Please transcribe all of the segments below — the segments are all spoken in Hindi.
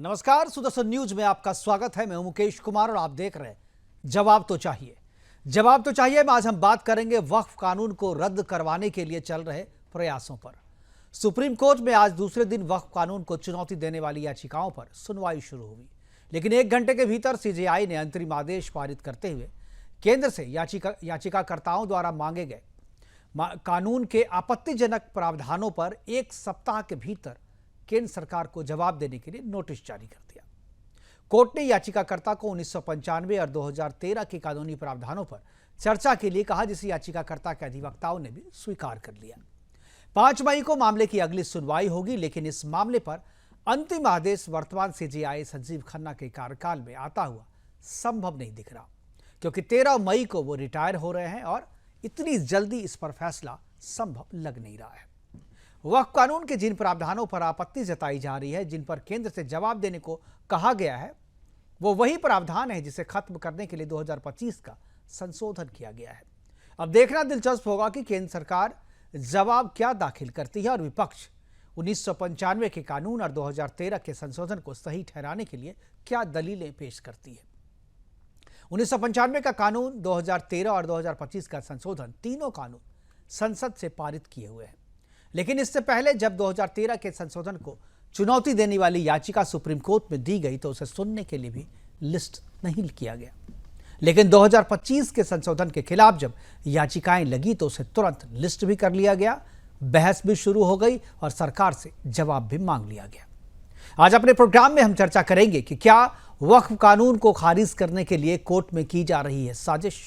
नमस्कार, सुदर्शन न्यूज में आपका स्वागत है। मैं मुकेश कुमार और आप देख रहे हैं जवाब तो चाहिए। जवाब तो चाहिए में आज हम बात करेंगे वक्फ कानून को रद्द करवाने के लिए चल रहे प्रयासों पर। सुप्रीम कोर्ट में आज दूसरे दिन वक्फ कानून को चुनौती देने वाली याचिकाओं पर सुनवाई शुरू हुई, लेकिन 1 घंटे के भीतर सीजेआई ने अंतरिम आदेश पारित करते हुए केंद्र से याचिकाकर्ताओं द्वारा मांगे गए कानून के आपत्तिजनक प्रावधानों पर 1 सप्ताह के भीतर केंद्र सरकार को जवाब देने के लिए नोटिस जारी कर दिया। कोर्ट ने याचिकाकर्ता को 1995 और 2013 के कानूनी प्रावधानों पर चर्चा के लिए कहा, जिसे याचिकाकर्ता के अधिवक्ताओं ने भी स्वीकार कर लिया। 5 मई को मामले की अगली सुनवाई होगी, लेकिन इस मामले पर अंतिम आदेश वर्तमान सीजेआई संजीव खन्ना के कार्यकाल में आता हुआ संभव नहीं दिख रहा, क्योंकि 13 मई को वो रिटायर हो रहे हैं और इतनी जल्दी इस पर फैसला संभव लग नहीं रहा है। वक्फ कानून के जिन प्रावधानों पर आपत्ति जताई जा रही है, जिन पर केंद्र से जवाब देने को कहा गया है, वो वही प्रावधान है जिसे खत्म करने के लिए 2025 का संशोधन किया गया है। अब देखना दिलचस्प होगा कि केंद्र सरकार जवाब क्या दाखिल करती है और विपक्ष 1995 के कानून और 2013 के संशोधन को सही ठहराने के लिए क्या दलीलें पेश करती है। 1995 का कानून, 2013 और 2025 का संशोधन, तीनों कानून संसद से पारित किए हुए हैं, लेकिन इससे पहले जब 2013 के संशोधन को चुनौती देने वाली याचिका सुप्रीम कोर्ट में दी गई तो उसे सुनने के लिए भी लिस्ट नहीं किया गया। लेकिन 2025 के संशोधन के खिलाफ जब याचिकाएं लगी तो उसे तुरंत लिस्ट भी कर लिया गया, बहस भी शुरू हो गई और सरकार से जवाब भी मांग लिया गया। आज अपने प्रोग्राम में हम चर्चा करेंगे कि क्या वक्फ कानून को खारिज करने के लिए कोर्ट में की जा रही है साजिश,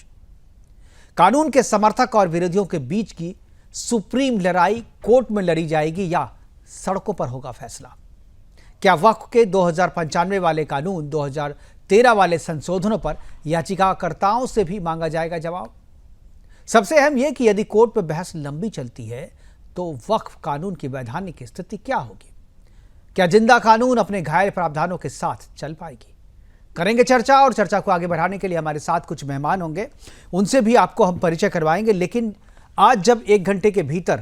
कानून के समर्थक और विरोधियों के बीच की सुप्रीम लड़ाई कोर्ट में लड़ी जाएगी या सड़कों पर होगा फैसला। क्या वक्फ के 2095 वाले कानून, 2013 वाले संशोधनों पर याचिकाकर्ताओं से भी मांगा जाएगा जवाब। सबसे अहम यह कि यदि कोर्ट में बहस लंबी चलती है तो वक्फ कानून की वैधानिक स्थिति क्या होगी। क्या जिंदा कानून अपने घायल प्रावधानों के साथ चल पाएगी। करेंगे चर्चा, और चर्चा को आगे बढ़ाने के लिए हमारे साथ कुछ मेहमान होंगे, उनसे भी आपको हम परिचय करवाएंगे। लेकिन आज जब 1 घंटे के भीतर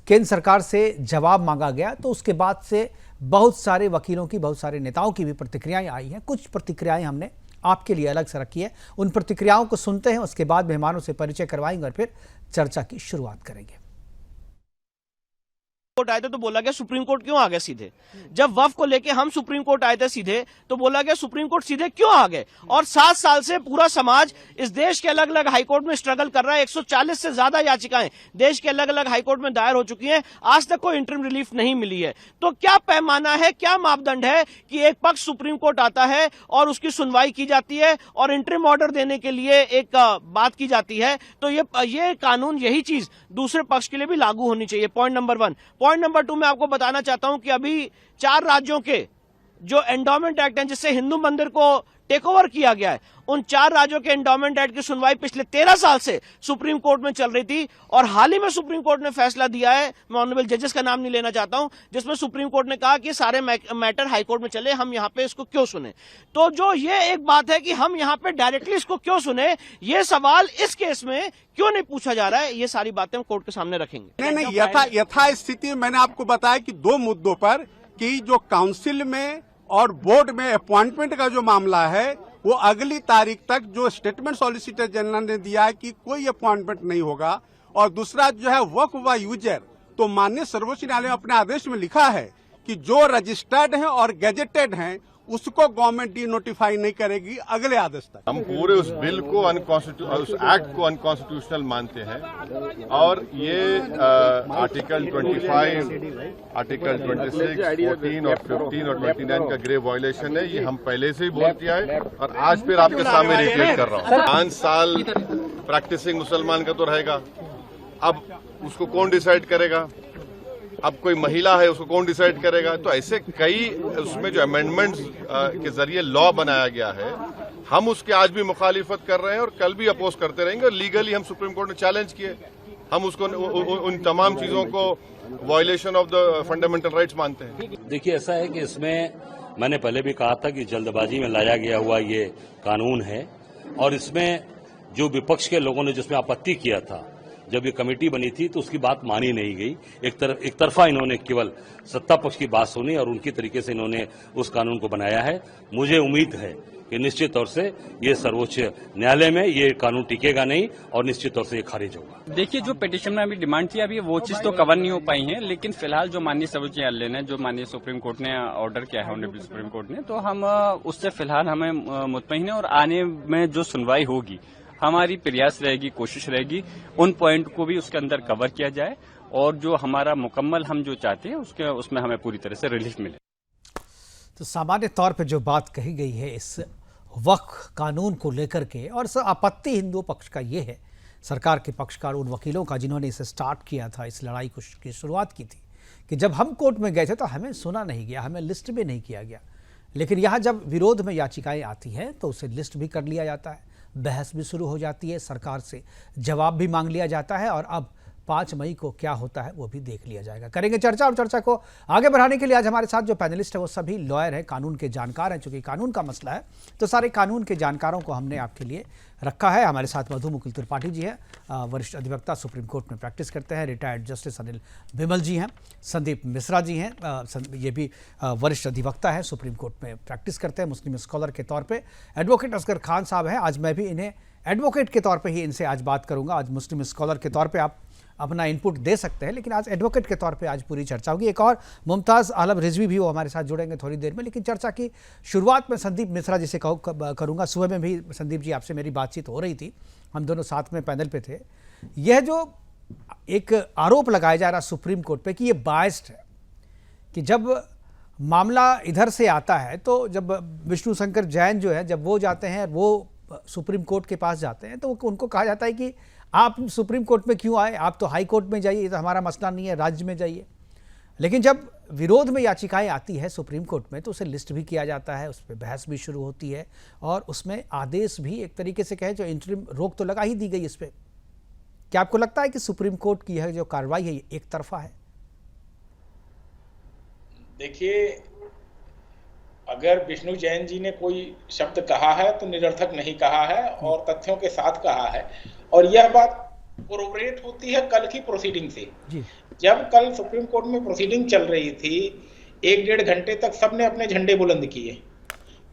केंद्र सरकार से जवाब मांगा गया तो उसके बाद से बहुत सारे वकीलों की, बहुत सारे नेताओं की भी प्रतिक्रियाएं आई हैं। कुछ प्रतिक्रियाएं हमने आपके लिए अलग से रखी है, उन प्रतिक्रियाओं को सुनते हैं, उसके बाद मेहमानों से परिचय करवाएंगे और फिर चर्चा की शुरुआत करेंगे। कोर्ट आए थे तो बोला गया सुप्रीम कोर्ट क्यों आ गए सीधे। जब वक्फ को लेके हम सुप्रीम कोर्ट आए थे सीधे तो बोला गया सुप्रीम कोर्ट सीधे क्यों आ गए। और 7 साल से पूरा समाज इस देश के अलग अलग हाईकोर्ट में स्ट्रगल कर रहा है। 140 से ज्यादा याचिकाएं देश के अलग अलग हाईकोर्ट में दायर हो चुकी हैं, आज तक कोई इंटरिम रिलीफ नहीं मिली है। तो क्या पैमाना है, क्या मापदंड है कि एक पक्ष सुप्रीम कोर्ट आता है और उसकी सुनवाई की जाती है और इंटरिम ऑर्डर देने के लिए एक बात की जाती है। तो ये कानून, यही चीज दूसरे पक्ष के लिए भी लागू होनी चाहिए। Point number 1। पॉइंट नंबर 2 मैं आपको बताना चाहता हूं कि अभी 4 राज्यों के जो एंडोमेंट एक्ट हैं, जिससे हिंदू मंदिर को टेक ओवर किया गया है, उन 4 राज्यों के एंडोमेंट एक्ट की सुनवाई पिछले 13 साल से सुप्रीम कोर्ट में चल रही थी। और हाल ही में सुप्रीम कोर्ट ने फैसला दिया है, मैं ऑनरेबल जजेस का नाम नहीं लेना चाहता हूं, जिसमें सुप्रीम कोर्ट ने कहा कि सारे मैटर हाई कोर्ट में चले, हम यहां पे इसको क्यों सुने। तो जो ये एक बात है कि हम यहां पे डायरेक्टली इसको क्यों सुने, ये सवाल इस केस में क्यों नहीं पूछा जा रहा है, ये सारी बातें हम कोर्ट के सामने रखेंगे। नहीं, यथा स्थिति मैंने आपको बताया कि 2 मुद्दों पर कि जो काउंसिल में और बोर्ड में अपॉइंटमेंट का जो मामला है वो अगली तारीख तक जो स्टेटमेंट सॉलिसिटर जनरल ने दिया है कि कोई अपॉइंटमेंट नहीं होगा। और दूसरा जो है वक्फ व यूजर, तो माननीय सर्वोच्च न्यायालय ने अपने आदेश में लिखा है कि जो रजिस्टर्ड हैं और गेजेटेड हैं उसको गवर्नमेंट डी नोटिफाई नहीं करेगी अगले आदेश तक। हम पूरे उस बिल को उस एक्ट को अनकॉन्स्टिट्यूशनल मानते हैं और ये आर्टिकल 25, आर्टिकल 26, 14 और 15 और 29 का ग्रेव वायलेशन है। ये हम पहले से ही बोल किया है और आज फिर आपके सामने रिपीट कर रहा हूँ। 5 साल प्रैक्टिसिंग मुसलमान का तो रहेगा, अब उसको कौन डिसाइड करेगा। अब कोई महिला है, उसको कौन डिसाइड करेगा। तो ऐसे कई उसमें जो अमेंडमेंट्स के जरिए लॉ बनाया गया है, हम उसके आज भी मुखालिफत कर रहे हैं और कल भी अपोज करते रहेंगे। और लीगली हम सुप्रीम कोर्ट में चैलेंज किए, हम उसको उन तमाम चीजों को violation of the fundamental rights मानते हैं। देखिए, ऐसा है कि इसमें मैंने पहले भी कहा था कि जल्दबाजी में लाया गया हुआ ये कानून है और इसमें जो विपक्ष के लोगों ने जिसमें आपत्ति किया था जब ये कमेटी बनी थी तो उसकी बात मानी नहीं गई। एक तरफा इन्होंने केवल सत्ता पक्ष की बात सुनी और उनकी तरीके से इन्होंने उस कानून को बनाया है। मुझे उम्मीद है कि निश्चित तौर से ये सर्वोच्च न्यायालय में ये कानून टिकेगा नहीं और निश्चित तौर से ये खारिज होगा। देखिए, जो पिटीशन में अभी डिमांड थी, अभी वो चीज तो कवर नहीं हो पाई है, लेकिन फिलहाल जो माननीय सर्वोच्च न्यायालय ने, जो माननीय सुप्रीम कोर्ट ने ऑर्डर किया है, ऑनरेबल सुप्रीम कोर्ट ने, तो हम उससे फिलहाल हमें मुतमईन है और आने में जो सुनवाई होगी हमारी प्रयास रहेगी, कोशिश रहेगी उन पॉइंट को भी उसके अंदर कवर किया जाए और जो हमारा मुकम्मल हम जो चाहते हैं उसमें हमें पूरी तरह से रिलीफ मिले। तो सामान्य तौर पर जो बात कही गई है इस वक्फ कानून को लेकर के, और आपत्ति हिंदू पक्ष का ये है, सरकार के पक्षकार उन वकीलों का जिन्होंने इसे स्टार्ट किया था, इस लड़ाई की शुरुआत की थी, कि जब हम कोर्ट में गए थे तो हमें सुना नहीं गया, हमें लिस्ट भी नहीं किया गया। लेकिन यहाँ जब विरोध में याचिकाएं आती हैं तो उसे लिस्ट भी कर लिया जाता है, बहस भी शुरू हो जाती है, सरकार से जवाब भी मांग लिया जाता है, और अब 5 मई को क्या होता है वो भी देख लिया जाएगा। करेंगे चर्चा, और चर्चा को आगे बढ़ाने के लिए आज हमारे साथ जो पैनलिस्ट है वो सभी लॉयर हैं, कानून के जानकार हैं। चूंकि कानून का मसला है तो सारे कानून के जानकारों को हमने आपके लिए रखा है। हमारे साथ मधु मुकुल त्रिपाठी जी हैं, वरिष्ठ अधिवक्ता, सुप्रीम कोर्ट में प्रैक्टिस करते हैं। रिटायर्ड जस्टिस अनिल विमल जी हैं। संदीप मिश्रा जी हैं, ये भी वरिष्ठ अधिवक्ता हैं, सुप्रीम कोर्ट में प्रैक्टिस करते हैं मुस्लिम स्कॉलर के तौर पर। एडवोकेट असगर खान साहब हैं। आज मैं भी इन्हें एडवोकेट के तौर पर ही इनसे आज बात करूँगा। आज मुस्लिम स्कॉलर के तौर पर आप अपना इनपुट दे सकते हैं, लेकिन आज एडवोकेट के तौर पे आज पूरी चर्चा होगी। एक और मुमताज़ आलम रिजवी भी वो हमारे साथ जुड़ेंगे थोड़ी देर में, लेकिन चर्चा की शुरुआत में संदीप मिश्रा जी से करूँगा। सुबह में भी संदीप जी आपसे मेरी बातचीत हो रही थी, हम दोनों साथ में पैनल पे थे। यह जो एक आरोप लगाया जा रहा सुप्रीम कोर्ट पे कि ये बायस्ड है, कि जब मामला इधर से आता है तो जब विष्णु शंकर जैन जो है, जब वो जाते हैं, वो सुप्रीम कोर्ट के पास जाते हैं, तो उनको कहा जाता है कि आप सुप्रीम कोर्ट में क्यों आए, आप तो हाई कोर्ट में जाइए, ये तो हमारा मसला नहीं है, राज्य में जाइए। लेकिन जब विरोध में याचिकाएं आती है सुप्रीम कोर्ट में तो उसे लिस्ट भी किया जाता है, उस पर बहस भी शुरू होती है, और उसमें आदेश भी एक तरीके से कहें जो इंटरिम रोक तो लगा ही दी गई इस पर। क्या आपको लगता है कि सुप्रीम कोर्ट की यह जो कार्रवाई है ये एक तरफा है? देखिए, अगर विष्णु जैन जी ने कोई शब्द कहा है तो निरर्थक नहीं कहा है और तथ्यों के साथ कहा है, और यह बात कोरोबरेट होती है कल की प्रोसीडिंग से। जब कल सुप्रीम कोर्ट में प्रोसीडिंग चल रही थी, 1-1.5 घंटे तक सबने अपने झंडे बुलंद किए,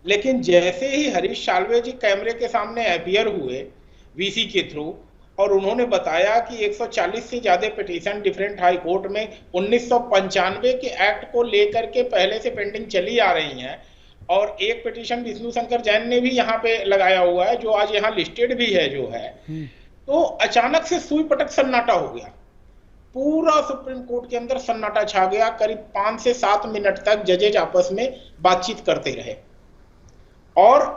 लेकिन जैसे ही हरीश साल्वे जी कैमरे के सामने अपीयर हुए वीसी के थ्रू, और उन्होंने बताया कि 140 से ज्यादा पिटीशन डिफरेंट हाई कोर्ट में 1995 के एक्ट को लेकर के पहले से पेंडिंग चली आ रही हैं, और एक पिटीशन विष्णु शंकर जैन ने भी यहाँ पे लगाया हुआ है जो आज यहाँ लिस्टेड भी है जो है, तो अचानक से सुई पटक सन्नाटा हो गया। पूरा सुप्रीम कोर्ट के अंदर सन्नाटा छा गया। करीब 5 से 7 मिनट तक जजेज आपस में बातचीत करते रहे, और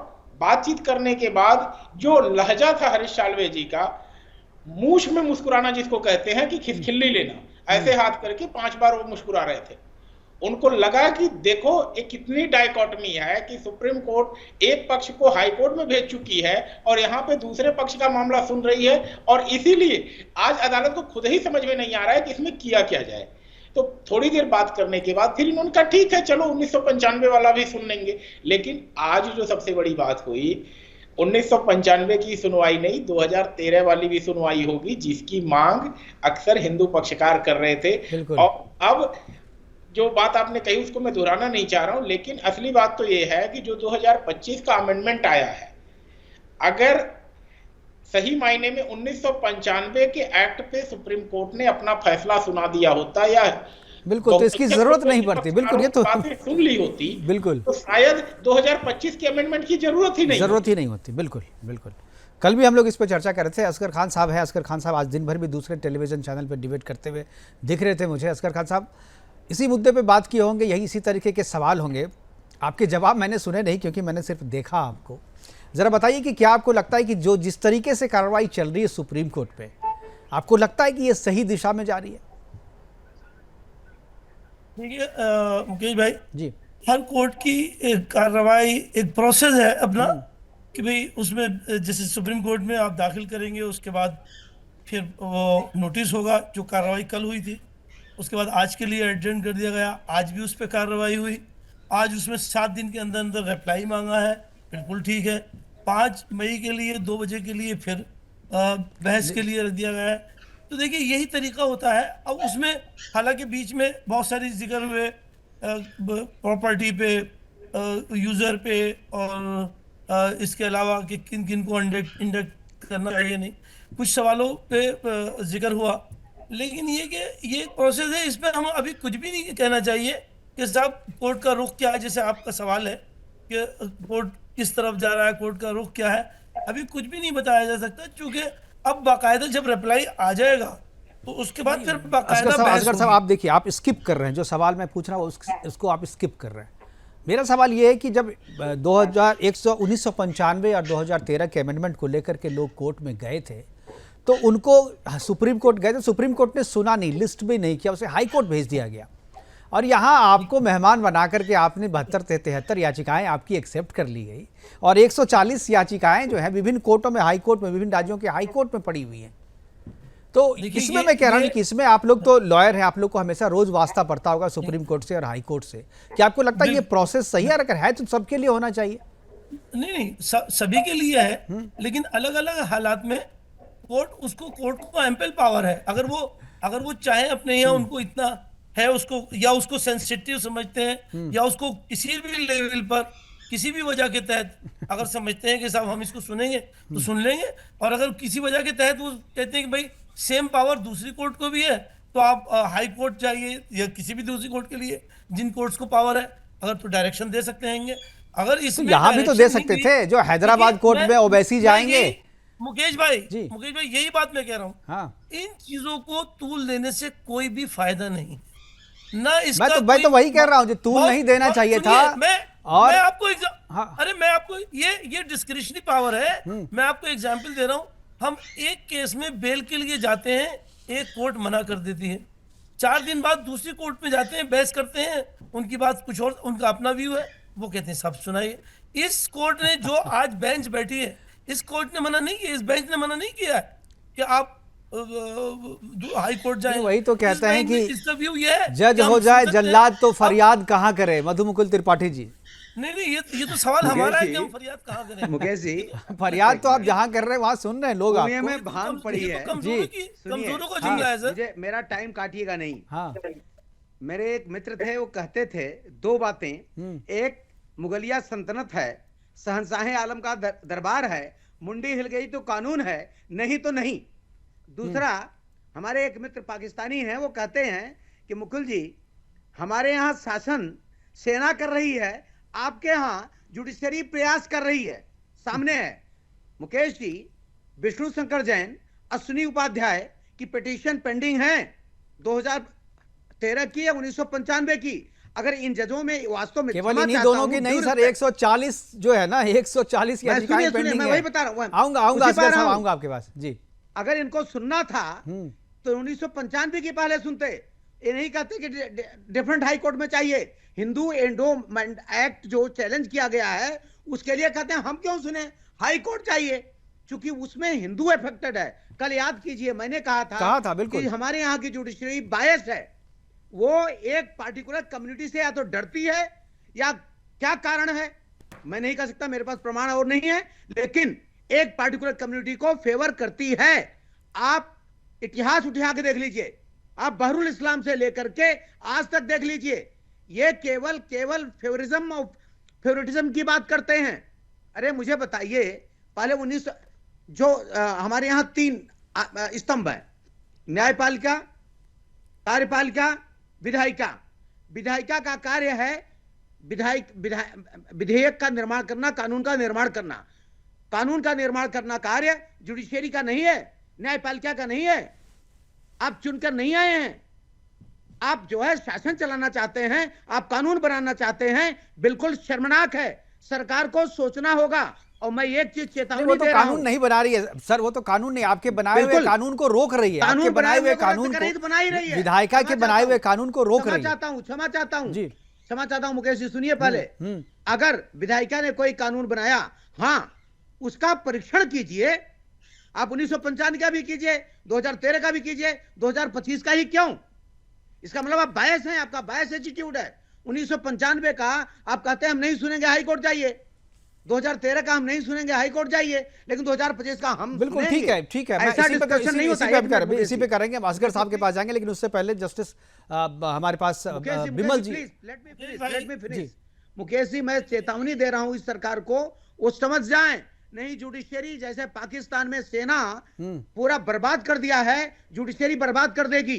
बातचीत करने के बाद जो लहजा था हरीश साल्वे जी का, मूछ में मुस्कुराना जिसको कहते हैं कि खिलखिल्ली लेना, ऐसे हाथ करके 5 बार वो मुस्कुरा रहे थे। उनको लगा कि देखो ये कितनी डायकोटमी है कि सुप्रीम कोर्ट एक पक्ष को हाई कोर्ट में भेज चुकी है और यहाँ पे दूसरे पक्ष का मामला सुन रही है, और इसीलिए आज अदालत को खुद ही समझ में नहीं आ रहा है कि इसमें किया क्या जाए। तो थोड़ी देर बात करने के बाद फिर इन्होंने कहा ठीक है चलो 1995 वाला भी सुन लेंगे। लेकिन आज जो सबसे बड़ी बात हुई, 1995 की सुनवाई नहीं, 2013 वाली भी सुनवाई होगी, जिसकी मांग अक्सर हिंदू पक्षकार कर रहे थे। और अब जो बात आपने कही उसको मैं दोहराना नहीं चाह रहा हूं, लेकिन असली बात तो ये है कि जो 2025 का अमेंडमेंट आया है, अगर सही मायने में 1995 के एक्ट पे सुप्रीम कोर्ट ने अपना फैसला सुना दिया होता, या बिल्कुल तो इसकी जरूरत नहीं पड़ती। बिल्कुल, ये तो सुन ली होती, बिल्कुल, तो शायद 2025 के अमेंडमेंट की जरूरत ही नहीं होती। बिल्कुल बिल्कुल। कल भी हम लोग इस पर चर्चा कर रहे थे। असगर खान साहब है। असगर खान साहब आज दिन भर भी दूसरे टेलीविजन चैनल पर डिबेट करते हुए दिख रहे थे मुझे। असगर खान साहब, इसी मुद्दे पे बात किए होंगे, यही इसी तरीके के सवाल होंगे। आपके जवाब मैंने सुने नहीं क्योंकि मैंने सिर्फ देखा आपको। ज़रा बताइए कि क्या आपको लगता है कि जो जिस तरीके से कार्रवाई चल रही है सुप्रीम कोर्ट पे, आपको लगता है कि ये सही दिशा में जा रही है? देखिए मुकेश भाई जी, हर कोर्ट की एक कार्रवाई एक प्रोसेस है अपना, कि भाई उसमें जैसे सुप्रीम कोर्ट में आप दाखिल करेंगे, उसके बाद फिर वो नोटिस होगा। जो कार्रवाई कल हुई थी उसके बाद आज के लिए एडजर्न कर दिया गया, आज भी उस पर कार्रवाई हुई। आज उसमें 7 दिन के अंदर अंदर रिप्लाई मांगा है, बिल्कुल ठीक है। 5 मई के लिए 2 बजे के लिए फिर बहस के लिए रख दिया गया है। तो देखिए यही तरीका होता है। अब उसमें हालांकि बीच में बहुत सारी जिक्र हुए प्रॉपर्टी पे, यूजर पे, और इसके अलावा कि किन किन को इंडेक्ट करना चाहिए नहीं, कुछ सवालों पे जिक्र हुआ। लेकिन ये एक प्रोसेस है, इसमें हम अभी कुछ भी नहीं कहना चाहिए कि साहब कोर्ट का रुख क्या है, जैसे आपका सवाल है कि कोर्ट किस तरफ जा रहा है, कोर्ट का रुख क्या है, अभी कुछ भी नहीं बताया जा सकता, क्योंकि अब बाकायदा जब रिप्लाई आ जाएगा तो उसके बाद फिर बाकायदा बहस असगर साहब, होगी। आप देखिए, आप स्किप कर रहे हैं जो सवाल मैं पूछ रहा हूँ, उसको आप स्किप कर रहे हैं। मेरा सवाल ये है कि जब 1995 और 2013 के अमेंडमेंट को लेकर के लोग कोर्ट में गए थे, तो उनको सुप्रीम कोर्ट गए थे, सुप्रीम कोर्ट ने सुना नहीं, लिस्ट भी नहीं किया, उसे हाई कोर्ट भेज दिया गया। और यहाँ आपको मेहमान बना करके आपने 72 से 73 याचिकाएं आपकी एक्सेप्ट कर ली गई, और 140 याचिकाएं जो है विभिन्न कोर्टों में, हाई कोर्ट में, विभिन्न राज्यों के हाई कोर्ट में पड़ी हुई हैं। तो इसमें मैं कह रहा हूँ कि इसमें आप लोग तो लॉयर हैं, आप लोग को हमेशा रोज वास्ता पड़ता होगा सुप्रीम कोर्ट से और हाई कोर्ट से, क्या आपको लगता है ये प्रोसेस सही है? अगर है तो सबके लिए होना चाहिए। नहीं, सभी के लिए है, लेकिन अलग अलग हालात में कोर्ट को एम्पल पावर है। अगर वो चाहे अपने यहाँ, उनको इतना है, उसको या उसको सेंसिटिव समझते हैं, या उसको किसी भी लेवल पर किसी भी वजह के तहत अगर समझते हैं कि साहब हम इसको सुनेंगे तो सुन लेंगे, और अगर किसी वजह के तहत वो कहते हैं कि भाई सेम पावर दूसरी कोर्ट को भी है, तो आप हाई कोर्ट जाइए या किसी भी दूसरी कोर्ट के लिए जिन कोर्ट्स को पावर है, अगर तो डायरेक्शन दे सकते हैं। अगर इसमें यहाँ भी तो दे सकते थे, जो हैदराबाद कोर्ट में ओवैसी जाएंगे। मुकेश भाई यही बात मैं कह रहा हूँ। हाँ, इन चीजों को तूल देने से कोई भी फायदा नहीं ना, इसका मैं तो वही कह रहा हूँ, जो तूल नहीं देना चाहिए था। मैं आपको अरे मैं आपको ये डिस्क्रिशनरी पावर है, मैं आपको एग्जांपल दे रहा हूँ। हम एक केस में बेल के लिए जाते हैं, एक कोर्ट मना कर देती है, 4 दिन बाद दूसरी कोर्ट में जाते हैं, बहस करते हैं, उनकी बात कुछ और, उनका अपना व्यू है, वो कहते हैं सब सुनाइए। इस कोर्ट ने जो आज बेंच बैठी है, इस कोर्ट ने मना नहीं किया, इस बेंच ने मना नहीं किया है कि आप हाई कोर्ट जाएं। वही तो कहते हैं कि इसका व्यू ये है, जज हो जाए जल्लाद तो फरियाद कहाँ करे, मधु मुकुल त्रिपाठी जी। नहीं, ये तो सवाल हमारा है कि हम फरियाद कहाँ करें। मुकेश जी, फरियाद तो आप जहाँ कर रहे हैं वहाँ सुन रहे हैं लोग आपको। में भांग पड़ी है, कमजोरों का जुमला है सर। मुझे मेरा टाइम काटिएगा नहीं। हाँ, मेरे एक मित्र थे, वो कहते थे 2 बातें। एक, मुगलिया सल्तनत है, शहंशाह आलम का दरबार है, मुंडी हिल गई तो कानून है, नहीं तो नहीं। दूसरा, हमारे एक मित्र पाकिस्तानी हैं, वो कहते हैं कि मुकुल जी, हमारे यहाँ शासन सेना कर रही है, आपके यहाँ जुडिशरी प्रयास कर रही है, सामने है। मुकेश जी, विष्णु शंकर जैन, अश्विनी उपाध्याय की पिटीशन पेंडिंग है 2013 की या 1995 की। अगर इन जजों में वास्तव में केवल इन्हीं दोनों की नहीं सर, 140 जो है ना, 140 याचिकाएं पेंडिंग है। मैं वही बता रहा हूँ, आऊंगा असगर साहब, आऊंगा आपके पास जी। अगर इनको सुनना था तो 1995 की पहले सुनते। ये नहीं कहते कि डिफरेंट हाई कोर्ट में चाहिए। हिंदू एंडोमेंट एक्ट जो चैलेंज किया गया है, उसके लिए कहते हैं हम क्यों सुने, हाई कोर्ट चाहिए, क्योंकि उसमें हिंदू अफेक्टेड है। कल याद कीजिए, मैंने कहा था बिल्कुल कि हमारे यहाँ की जुडिशरी बायस है, वो एक पार्टिकुलर कम्युनिटी से या तो डरती है या क्या कारण है मैं नहीं कह सकता, मेरे पास प्रमाण और नहीं है, लेकिन एक पार्टिकुलर कम्युनिटी को फेवर करती है। आप इतिहास उठा के देख लीजिए, आप बहरुल इस्लाम से लेकर के आज तक देख लीजिए, ये केवल फेवरेटिज्म की बात करते हैं। अरे मुझे बताइए, पहले 19 जो हमारे यहां 3 स्तंभ है, न्यायपालिका, कार्यपालिका, विधायिका। विधायिका का कार्य है विधेयक का निर्माण करना, कानून का निर्माण करना। कानून का निर्माण करना कार्य जुडिशरी का नहीं है, न्यायपालिका का नहीं है। आप चुनकर नहीं आए हैं, आप जो है शासन चलाना चाहते हैं, आप कानून बनाना चाहते हैं। बिल्कुल शर्मनाक है, सरकार को सोचना होगा। और मैं एक चीज चेतावनी दे रहा हूं, कानून नहीं बना रही है सर, वो तो कानून नहीं, आपके बनाए हुए कानून को रोक रही है। आपके बनाए हुए कानून को बना ही रही है, विधायिका के बनाए हुए कानून को रोक रही है। क्षमा चाहता हूं जी, क्षमा चाहता हूं मुकेश जी, सुनिए पहले। अगर विधायिका ने कोई कानून बनाया, हाँ, उसका परीक्षण कीजिए। आप 1995 का भी कीजिए, 2013 का भी कीजिए, 2025 का ही क्यों? इसका मतलब आप बायस हैं, आपका बायस एटीट्यूड है। 1995 का आप कहते हैं हम नहीं सुनेंगे, हाई कोर्ट जाइए। 2013 का हम नहीं सुनेंगे, हाई कोर्ट जाइए, लेकिन 2025 का हम बिल्कुल ठीक है, ठीक है। मैं ऐसा इसी पे डिस्कशन नहीं होता। इसी पे करेंगे, हम असगर साहब के पास जाएंगे, लेकिन उससे पहले जस्टिस हमारे पास Vimal ji. Let me finish. Mukesh ji, मैं चेतावनी दे रहा हूं इस सरकार को, वो समझ जाएं, नहीं जुडिशियरी जैसे पाकिस्तान में सेना पूरा बर्बाद कर दिया है, जुडिशियरी बर्बाद कर देगी।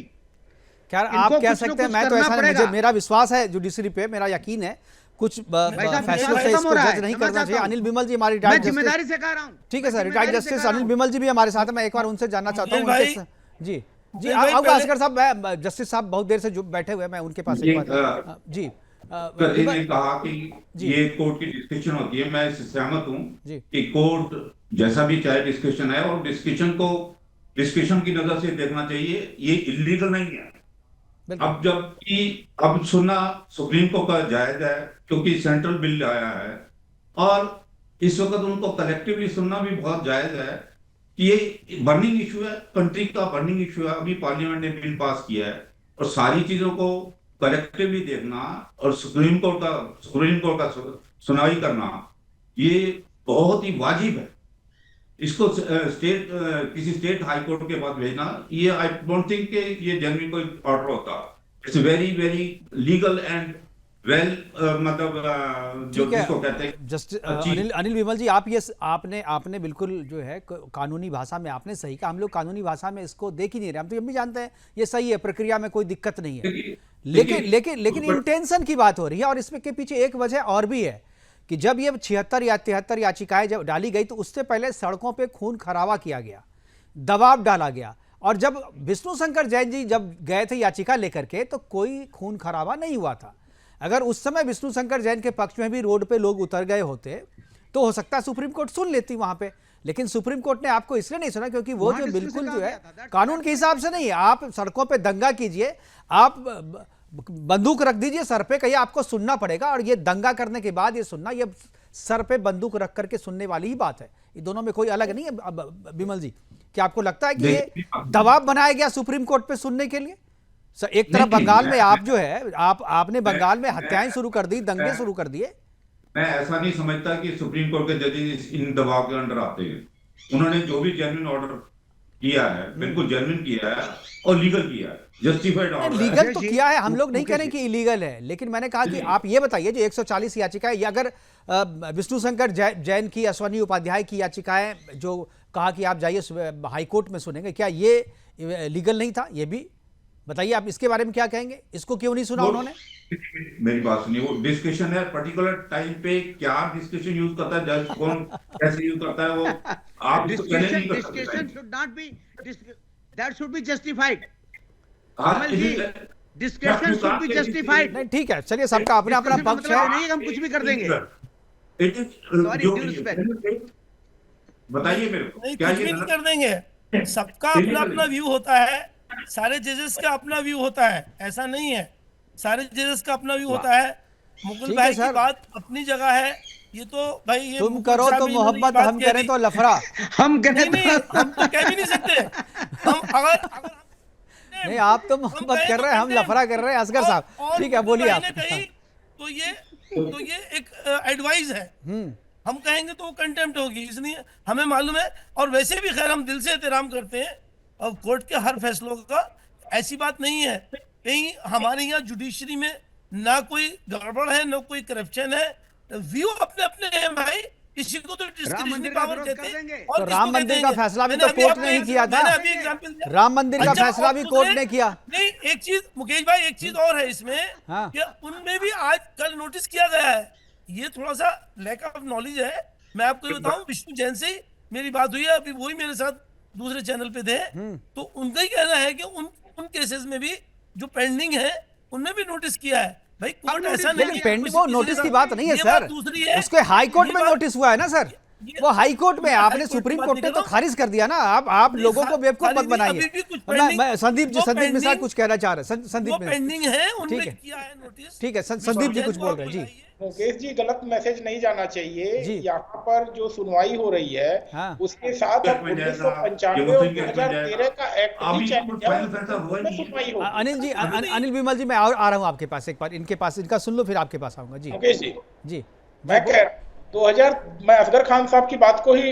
क्या आप कह सकते हैं, मैं तो ऐसा नहीं, मेरा विश्वास है जुडिशरी पे, मेरा यकीन है, कुछ फैसलों से इसको जज नहीं करना चाहिए। अनिल बिमल जी हमारी रिटायर्ड जस्टिस, जिम्मेदारी से कह रहा हूं। ठीक है sir, retired justice Anil Bimal ji भी हमारे साथ है, मैं एक बार उनसे जानना चाहता हूँ। जी जी, आपका असगर साहब, मैं जस्टिस साहब बहुत देर से जो बैठे हुए, मैं उनके पास एक बार जी ने कहा कि ये कोर्ट की डिस्कशन होती है, मैं इससे सहमत हूँ कि कोर्ट जैसा भी चाहे डिस्कशन है, और डिस्कशन को डिस्कशन की नजर से देखना चाहिए, ये इलीगल नहीं है। अब जबकि अब सुनना सुप्रीम कोर्ट का जायज है, क्योंकि सेंट्रल बिल आया है, और इस वक्त उनको कलेक्टिवली सुनना भी बहुत जायज है कि ये बर्निंग इशू है, कंट्री का बर्निंग इशू है। अभी पार्लियामेंट ने बिल पास किया है, और सारी चीजों को कलेक्टिवली देखना और सुप्रीम कोर्ट का सुनवाई करना, ये बहुत ही वाजिब है। इसको किसी स्टेट हाई कोर्ट के पास भेजना, ये आई डोंट थिंक कि ये जेन्युइन कोई ऑर्डर होता। It's very very legal and well, मतलब जो जिसको कहते हैं जस्ट अनिल विमल जी, आप ये आपने बिल्कुल जो है कानूनी भाषा में आपने सही कहा। हम लोग कानूनी भाषा में इसको देख ही नहीं रहे, हम तो ये भी जानते हैं ये सही है, प्रक्रिया में कोई दिक्कत नहीं है, लेकिन इंटेंशन की बात हो रही है। और इसमें के पीछे एक वजह और भी है कि जब ये 76 या 73 याचिकाएं जब डाली गई, तो उससे पहले सड़कों पे खून खराबा किया गया, दबाव डाला गया, और जब विष्णु शंकर जैन जी जब गए थे याचिका लेकर के, तो कोई खून खराबा नहीं हुआ था। अगर उस समय विष्णु शंकर जैन के पक्ष में भी रोड पे लोग उतर गए होते, तो हो सकता है सुप्रीम कोर्ट सुन लेती वहां पे, लेकिन सुप्रीम कोर्ट ने आपको इसलिए नहीं सुना क्योंकि वो जो बिल्कुल जो है कानून के हिसाब से नहीं है। आप सड़कों पे दंगा कीजिए, आप बंदूक रख दीजिए सर पे, कहिए आपको सुनना पड़ेगा, और ये दंगा करने के बाद ये सुनना, ये सर पे बंदूक रख करके सुनने वाली ही बात है। ये दोनों में कोई अलग नहीं है। बिमल जी, क्या आपको लगता है कि ये दबाव बनाया गया सुप्रीम कोर्ट पे सुनने के लिए? एक तरफ बंगाल में आप जो है आपने बंगाल में हत्याएं शुरू कर दी, दंगे शुरू कर दिए। मैं ऐसा नहीं समझता कि सुप्रीम कोर्ट के जजेस इन दबाव के अंडर आते हैं। उन्होंने जो भी जेन्युइन ऑर्डर किया है, बिल्कुल जेन्युइन किया है और लीगल किया है, जस्टिफाइड ऑर्डर। लीगल तो किया है, हम लोग नहीं कह रहे कि इलीगल है, लेकिन मैंने कहा कि आप ये बताइए जो 140 याचिकाएं, ये अगर विष्णु शंकर जैन की, अश्वनी उपाध्याय की याचिकाएं जो कहा कि आप जाइए हाई कोर्ट में सुनेंगे, क्या ये लीगल नहीं था? ये भी बताइए, आप इसके बारे में क्या कहेंगे? इसको क्यों नहीं सुना उन्होंने? मेरी बात सुनिए, वो डिस्कशन है, पर्टिकुलर टाइम पे क्या डिस्कशन यूज करता है जज, कौन कैसे यूज करता है, वो आप discussion should not be, that should be justified. Discussion should be justified. नहीं, ठीक है, चलिए, सबका अपना अपना पक्ष है, नहीं हम कुछ भी कर देंगे। बताइए मेरे को, नहीं, कुछ भी नहीं कर देंगे, सबका अपना अपना व्यू होता है, सारे जजेस का अपना व्यू होता है, ऐसा नहीं है, सारे जजेस का अपना व्यू होता है। मुकुल भाई की बात अपनी जगह है, ये तो भाई ये तुम करो तो मोहब्बत, हम करें तो लफड़ा। हम करें नहीं, हम तो कह भी नहीं सकते। हम अगर नहीं, आप तो मोहब्बत कर रहे हैं, हम लफड़ा कर रहे हैं। असगर साहब, ठीक है, बोलिए आप। तो ये एक एडवाइस है, हम कहेंगे तो वो कंटेम्प्ट होगी, इसलिए हमें मालूम है। और वैसे भी खैर हम दिल से एहतराम करते हैं और कोर्ट के हर फैसलों का, ऐसी बात नहीं है। कहीं हमारे यहाँ जुडिशरी में ना कोई गड़बड़ है, ना कोई करप्शन है, व्यू अपने अपने हैं भाई, किसी को तो डिस्क्रिशनरी पावर कहते हैं। तो राम मंदिर का फैसला भी तो कोर्ट ने ही किया था, राम मंदिर का फैसला भी कोर्ट ने किया। नहीं, एक चीज मुकेश भाई, एक चीज और है इसमें, कि उनमें भी आज कल नोटिस किया गया है। ये थोड़ा सा लैक ऑफ नॉलेज है। मैं आपको बताऊं, विष्णु जैन से मेरी बात हुई है, अभी वही मेरे साथ दूसरे चैनल पे थे, तो उनका ही कहना है कि उन केसेस में भी जो पेंडिंग है उनमें भी नोटिस किया है। भाई कोर्ट ऐसा नहीं, लेकिन पेंडिंग वो नोटिस की बात नहीं है सर, उसके हाई कोर्ट में नोटिस हुआ है ना सर, वो हाई कोर्ट में, आपने सुप्रीम कोर्ट ने तो खारिज कर दिया ना। आप लोगों को बेवकूफ मत बनाइए। संदीप मिश्रा कुछ कहना चाह रहे हैं। संदीप पेंडिंग है, उनमें किया है नोटिस। ठीक है, संदीप जी कुछ बोल रहे हैं। जी मुकेश जी, गलत मैसेज नहीं जाना चाहिए। यहाँ पर जो सुनवाई हो रही है, उसके साथ 1995 और 2013 का एक्ट भी सुनवाई हो। अनिल जी, अनिल विमल जी, मैं आ रहा हूँ आपके पास एक बार, इनके पास, इनका सुन लो फिर आपके पास आऊंगा। जी मुकेश जी, जी, मैं कह मैं असगर खान साहब की बात को ही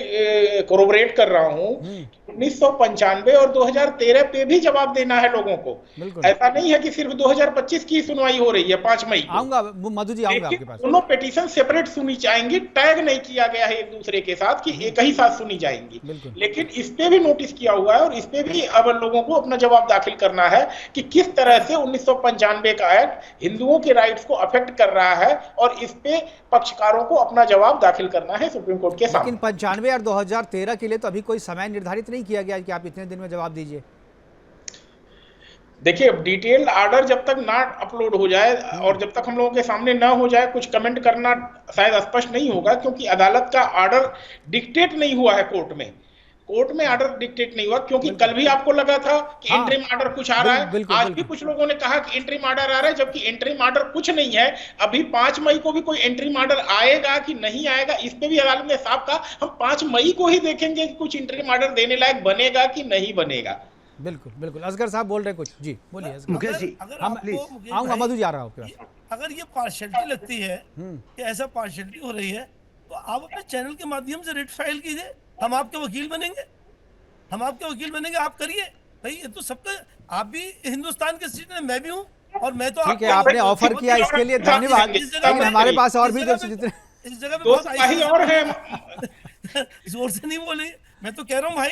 कोरोबरेट कर रहा हूं। 1995 और 2013 पे भी जवाब देना है लोगों को। ऐसा नहीं है कि सिर्फ 2025 की सुनवाई हो रही है 5 मई को। आऊंगा मधु जी, आऊंगा आपके पास। दोनों पिटीशन सेपरेट सुनी जाएंगी, टैग नहीं किया गया है एक दूसरे के साथ कि एक ही साथ सुनी जाएंगी। लेकिन इस पे भी नोटिस किया हुआ है और इस पे भी अब लोगों को अपना जवाब दाखिल करना है कि किस तरह से 1995 का एक्ट हिंदुओं के राइट्स को अफेक्ट कर रहा है और इस पे पक्षकारों को अपना जवाब दाखिल करना है सुप्रीम कोर्ट के सामने। लेकिन 95 और 2013 के लिए तो अभी कोई समय निर्धारित नहीं किया गया कि आप इतने दिन में जवाब दीजिए। देखिए, डिटेल्ड आर्डर जब तक ना अपलोड हो जाए और जब तक हम लोगों के सामने ना हो जाए, कुछ कमेंट करना शायद स्पष्ट नहीं होगा, क्योंकि अदालत का आर्डर डिक्टेट नहीं हुआ है कोर्ट में आर्डर डिक्टेट नहीं हुआ। क्योंकि कल भी आपको लगा था कि इंटरिम आर्डर कुछ आ रहा है, आज भी कुछ लोगों ने कहा कि इंटरिम आर्डर आ रहा है, जबकि इंटरिम आर्डर कुछ नहीं है। अभी 5 मई को भी कोई इंटरिम आर्डर आएगा कि नहीं आएगा, इस पे भी अदालत ने साफ कहा हम 5 मई को ही देखेंगे कि कुछ इंटरिम आर्डर देने लायक बनेगा कि नहीं बनेगा। बिल्कुल बिल्कुल। असगर साहब बोल रहे कुछ, जी बोलिए। मुकेश जी, हम आऊंगा, मधु जी आ रहा हूँ। अगर ये पार्शियलिटी लगती है कि ऐसा पार्शियलिटी हो रही है, तो आप अपने चैनल के माध्यम से रिट फाइल कीजिए, हम आपके वकील बनेंगे, आप करिए भाई। ये तो सबका, आप भी हिंदुस्तान के सिटीजन हैं, मैं भी हूँ, और मैं तो ठीक है, आपने ऑफर किया इसके लिए धन्यवाद। लेकिन हमारे पास और भी जितने इस जगह पे बहुत और है जोर से नहीं बोलिए। मैं तो कह रहा हूँ भाई,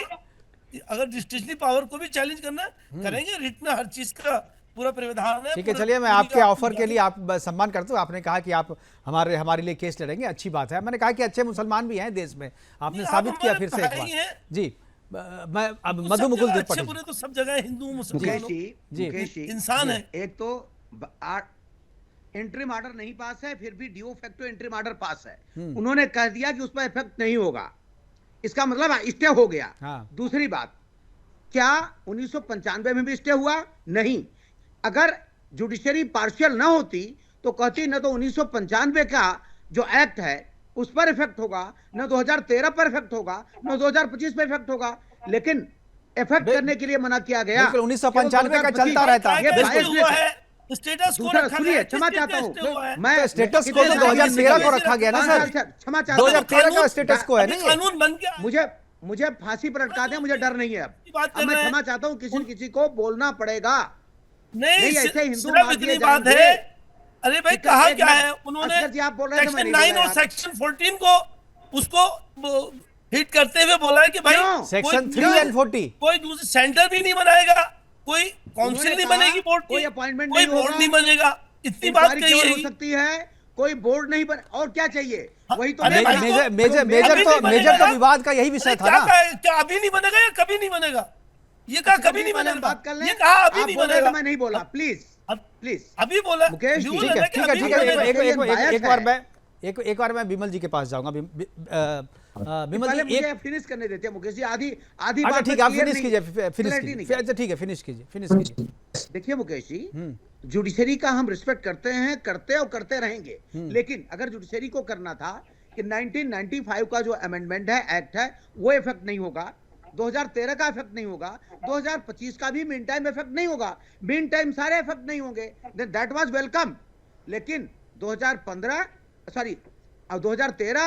अगर डिस्ट्रिक्शनल पावर को भी चैलेंज करना करेंगे, रिट में हर चीज का पूरा प्रावधान है। ठीक है, चलिए मैं आपके ऑफर के लिए आप सम्मान करता हूँ। आपने कहा कि आप हमारे लिए केस लड़ेंगे, अच्छी बात है। मैंने कहा कि अच्छे मुसलमान भी हैं देश में, आपने साबित किया फिर से एक बार। जी, मैं अब मधु मुकुल पूरे तो सब जगह हिंदू मुसलमान जी इंसान है। एक तो इंटरिम आर्डर नहीं पास है, फिर भी due facto interim order pass है। उन्होंने कह दिया कि उस पर इफेक्ट नहीं होगा, इसका मतलब स्टे हो गया। दूसरी बात, क्या 1995 में भी स्टे हुआ? नहीं। अगर जुडिशरी पार्शियल ना होती तो कहती न तो 1995 का जो एक्ट है उस पर इफेक्ट होगा, न 2013 पर इफेक्ट होगा, न 2025 पर इफेक्ट होगा। लेकिन इफेक्ट करने के लिए मना किया गया। 1995 का चलता रहता है। स्टेटस को सुनिए, क्षमा चाहता हूँ मैं, स्टेटस को तो 2013 को रखा गया ना सर, क्षमा चाहता हूँ, 2013 का स्टेटस को है नहीं, कानून बन गया। मुझे फांसी पर लटका दें, मुझे डर नहीं है। अब मैं क्षमा चाहता हूँ, किसी को बोलना पड़ेगा। नहीं ऐसे हिंदू इतनी बात है। अरे भाई, कहा क्या है उन्होंने, आप बोल रहे हैं सेक्शन 9 और सेक्शन 14 को उसको हिट करते हुए बोला है कि भाई सेक्शन 3 और 40 कोई दूसरा सेंटर भी नहीं बनाएगा, कोई काउंसिल नहीं बनेगी बोर्ड की, कोई बोर्ड नहीं बनेगा। इतनी बात कही हो सकती है, कोई बोर्ड नहीं बन, और क्या चाहिए? वही तो मेजर तो विवाद का यही विषय था ना। क्या अभी नहीं बनेगा या कभी नहीं बनेगा? ये कहा कभी नहीं बनेगा, बात कर लें। ये कहा अभी नहीं बनेगा, मैं नहीं बोला, प्लीज अभी बोला मुकेश। ठीक है, एक बार मैं विमल जी के पास जाऊंगा। विमल जी मुझे फिनिश करने देते हैं मुकेश जी, आधी बात। ठीक है, आप फिनिश कीजिए, अच्छा ठीक है, फिनिश कीजिए। देखिए मुकेश जी, जुडिशरी का हम रिस्पेक्ट करते और करते रहेंगे। लेकिन अगर जुडिशरी को करना था कि 1995 का जो अमेंडमेंट है, एक्ट है, वो इफेक्ट नहीं होगा, 2013 का इफेक्ट नहीं होगा, 2025 का भी मीन टाइम इफेक्ट नहीं होगा, मीन टाइम सारे इफेक्ट नहीं होंगे, दैट वाज वेलकम। लेकिन 2013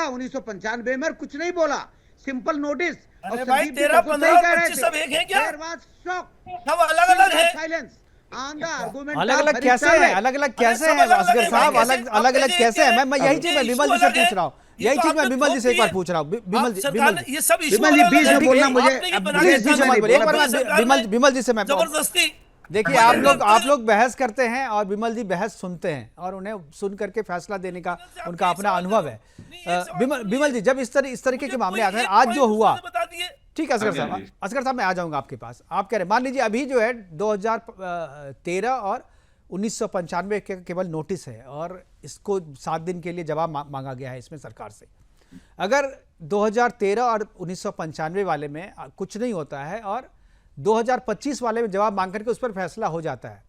1995 में कुछ नहीं बोला, सिंपल नोटिस। और भाई 13, 15 और 25 सब एक हैं क्या? सब अलग-अलग है। Silence on the argument. अलग-अलग कैसे हैं? अलग-अलग कैसे हैं असगर साहब? अलग-अलग कैसे हैं? मैं यही चीज मैं विमल जी से पूछ रहा हूँ, यही चीज मैं विमल जी से एक बार पूछ रहा हूँ। ये सब बीच में बोलना मुझे, विमल जी से मैं जबरदस्ती। देखिए, आप लोग बहस करते हैं और विमल जी बहस सुनते हैं और उन्हें सुन करके फैसला देने का उनका अपना अनुभव है। विमल जी, जब इस तरीके के मामले आते हैं, आज जो हुआ, ठीक है असगर साहब मैं आ जाऊंगा आपके पास। आप कह रहे, मान लीजिए अभी जो है 2013 और 1995 के केवल नोटिस है और इसको 7 दिन के लिए जवाब मांगा गया है इसमें सरकार से। अगर 2013 और 1995 वाले में कुछ नहीं होता है और 2025 वाले में जवाब मांग करके उस पर फैसला हो जाता है,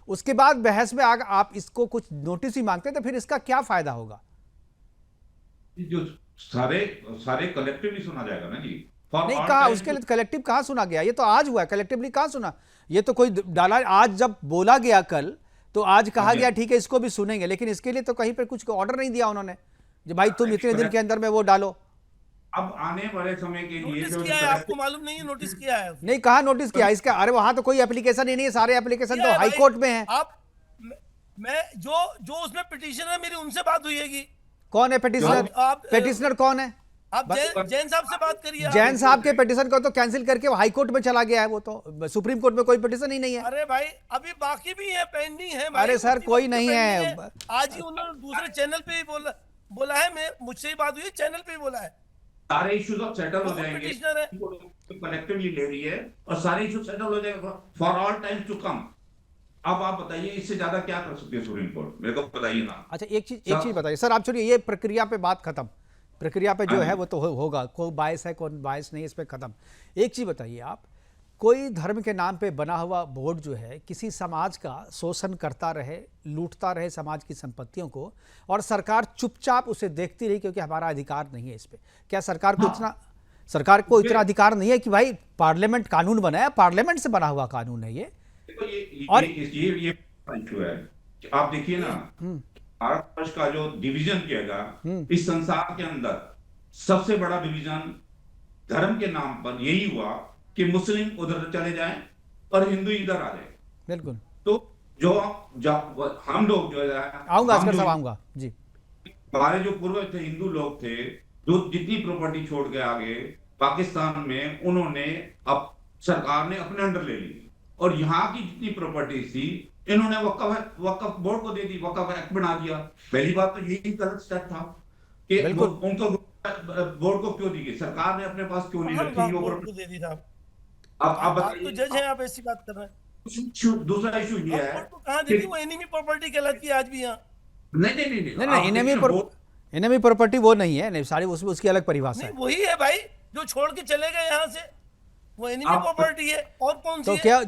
उसके बाद बहस में आकर आप इसको कुछ नोटिस ही मांगते हैं, तो फिर इसका क्या फायदा होगा? जो सारे कलेक्टिवली सुना जाएगा ना जी। नहीं कहा, उसके लिए कलेक्टिव कहाँ सुना गया? ये तो आज हुआ है, कलेक्टिवली कहाँ सुना? ये तो कोई डाला, आज जब बोला गया कल तो आज कहा गया ठीक है इसको भी सुनेंगे, लेकिन इसके लिए तो कहीं पर कुछ ऑर्डर नहीं दिया उन्होंने। जो भाई तुम इतने दिन के अंदर में वो डालो। अब आने वाले समय के लिए नोटिस जो किया है, आपको मालूम नहीं है नोटिस किया है? नहीं, कहाँ नोटिस किया इसका? अरे वहां तो कोई एप्लीकेशन ही नहीं है, सारे एप्लीकेशन किया तो है हाई भाई। कोर्ट में है। आप मैं जो उसमें पिटीशन है, मेरी उनसे बात हुई है कि कौन है पिटिशनर? आप पिटिशनर कौन है? आप जैन साहब से बात करिए। जैन साहब के पिटिशन को तो कैंसिल करके वो हाई कोर्ट में चला गया है, वो तो सुप्रीम कोर्ट में कोई पिटिशन ही नहीं है। अरे भाई अभी बाकी भी है, पेंडिंग है भाई। अरे सर, कोई नहीं है। आज ही उन्होंने दूसरे चैनल पे ही बोला है, मैं मुझसे ही बात हुई, चैनल पे ही बोला है। सारे इश्यूज अब सेटल हो जाएंगे, पिटिशनर है, कलेक्टिवली ले रही है और सारे इश्यूज सेटल हो जाएंगे for all time to come. अब आप बताइए इससे ज्यादा क्या कर सकती है सुप्रीम कोर्ट, मेरे को बताइए ना। अच्छा, एक चीज बताइए सर, आप छोड़िए ये प्रक्रिया पे बात खत्म, प्रक्रिया पे जो है वो तो होगा, कोई बायस है कौन बायस नहीं, इस पे खत्म। एक चीज बताइए आप, कोई धर्म के नाम पे बना हुआ बोर्ड जो है किसी समाज का शोषण करता रहे, लूटता रहे समाज की संपत्तियों को, और सरकार चुपचाप उसे देखती रही क्योंकि हमारा अधिकार नहीं है इस पे। क्या सरकार को इतना अधिकार नहीं है कि भाई पार्लियामेंट कानून बनाया, पार्लियामेंट से बना हुआ कानून है ये? और ये इशू है कि आप देखिए ना, भारतवर्ष का जो डिवीजन किया गया इस संसार के अंदर, सबसे बड़ा डिवीजन धर्म के नाम पर यही हुआ कि मुस्लिम उधर चले जाएं और हिंदू इधर आ जाए। बिल्कुल। तो जो हम लोग जो है, आऊंगा असगर साहब, आऊंगा जी। हमारे जो पूर्वज थे, हिंदू लोग थे, जो जितनी प्रॉपर्टी छोड़ के आगे पाकिस्तान में, उन्होंने अब सरकार ने अपने अंडर ले ली, और यहाँ की जितनी प्रॉपर्टी थी इन्होंने वक्फ बोर्ड को दे दी, वक्फ एक्ट बना दिया। पहली बात तो यही गलत स्टेप था कि उनको बोर्ड को क्यों दी गई, सरकार ने अपने पास क्यों नहीं रखी वो प्रॉपर्टी। अब बताइए, तो जज हैं आप, ऐसी बात कर रहे हैं। दूसरा इशू ये है, कहाँ दी थी वो? एनिमी प्रॉपर्टी कहलाती है आज भी यहाँ। नहीं, एनिमी प्रॉपर्टी वो नहीं है, नहीं सारी उसमें उसकी अलग परिभाषा है। वही है भाई जो छोड़ के चले गए यहाँ से, वो एनिमी प्रॉपर्टी है। और कौन सी तो है? क्या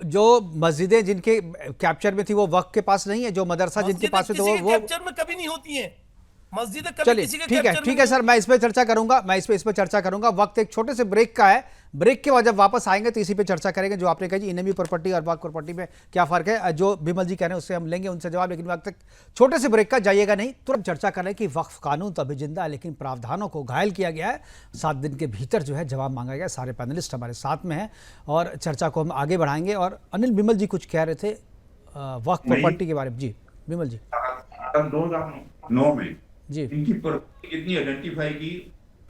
जो मस्जिदें जिनके कैप्चर में थी वो वक्त के पास नहीं है, जो मदरसा जिनके पास है तो वो कैप्चर में कभी नहीं होती है मस्जिदें, कभी चलिए किसी के ठीक है सर, मैं इस पे चर्चा करूंगा, इस पे चर्चा करूंगा। वक्त एक छोटे से ब्रेक का है, ब्रेक के बाद जब वापस आएंगे तो इसी पे चर्चा करेंगे। जो आपने कहा जी इनेमी प्रॉपर्टी और वक्फ प्रॉपर्टी में क्या फर्क है, जो बिमल जी कह रहे हैं उससे हम लेंगे उनसे जवाब, लेकिन वक्त तक छोटे से ब्रेक का जाइएगा नहीं। तुरंत चर्चा करें कि वक्फ कानून तो अभी जिंदा है, लेकिन प्रावधानों को घायल किया गया है। 7 दिन के भीतर जो है जवाब मांगा गया। सारे पैनलिस्ट हमारे साथ में हैं और चर्चा को हम आगे बढ़ाएंगे। और अनिल, बिमल जी कुछ कह रहे थे वक्फ प्रॉपर्टी के बारे में। जी बिमल जी। 2009 में जी इनकी कितनी आइडेंटिफाई की,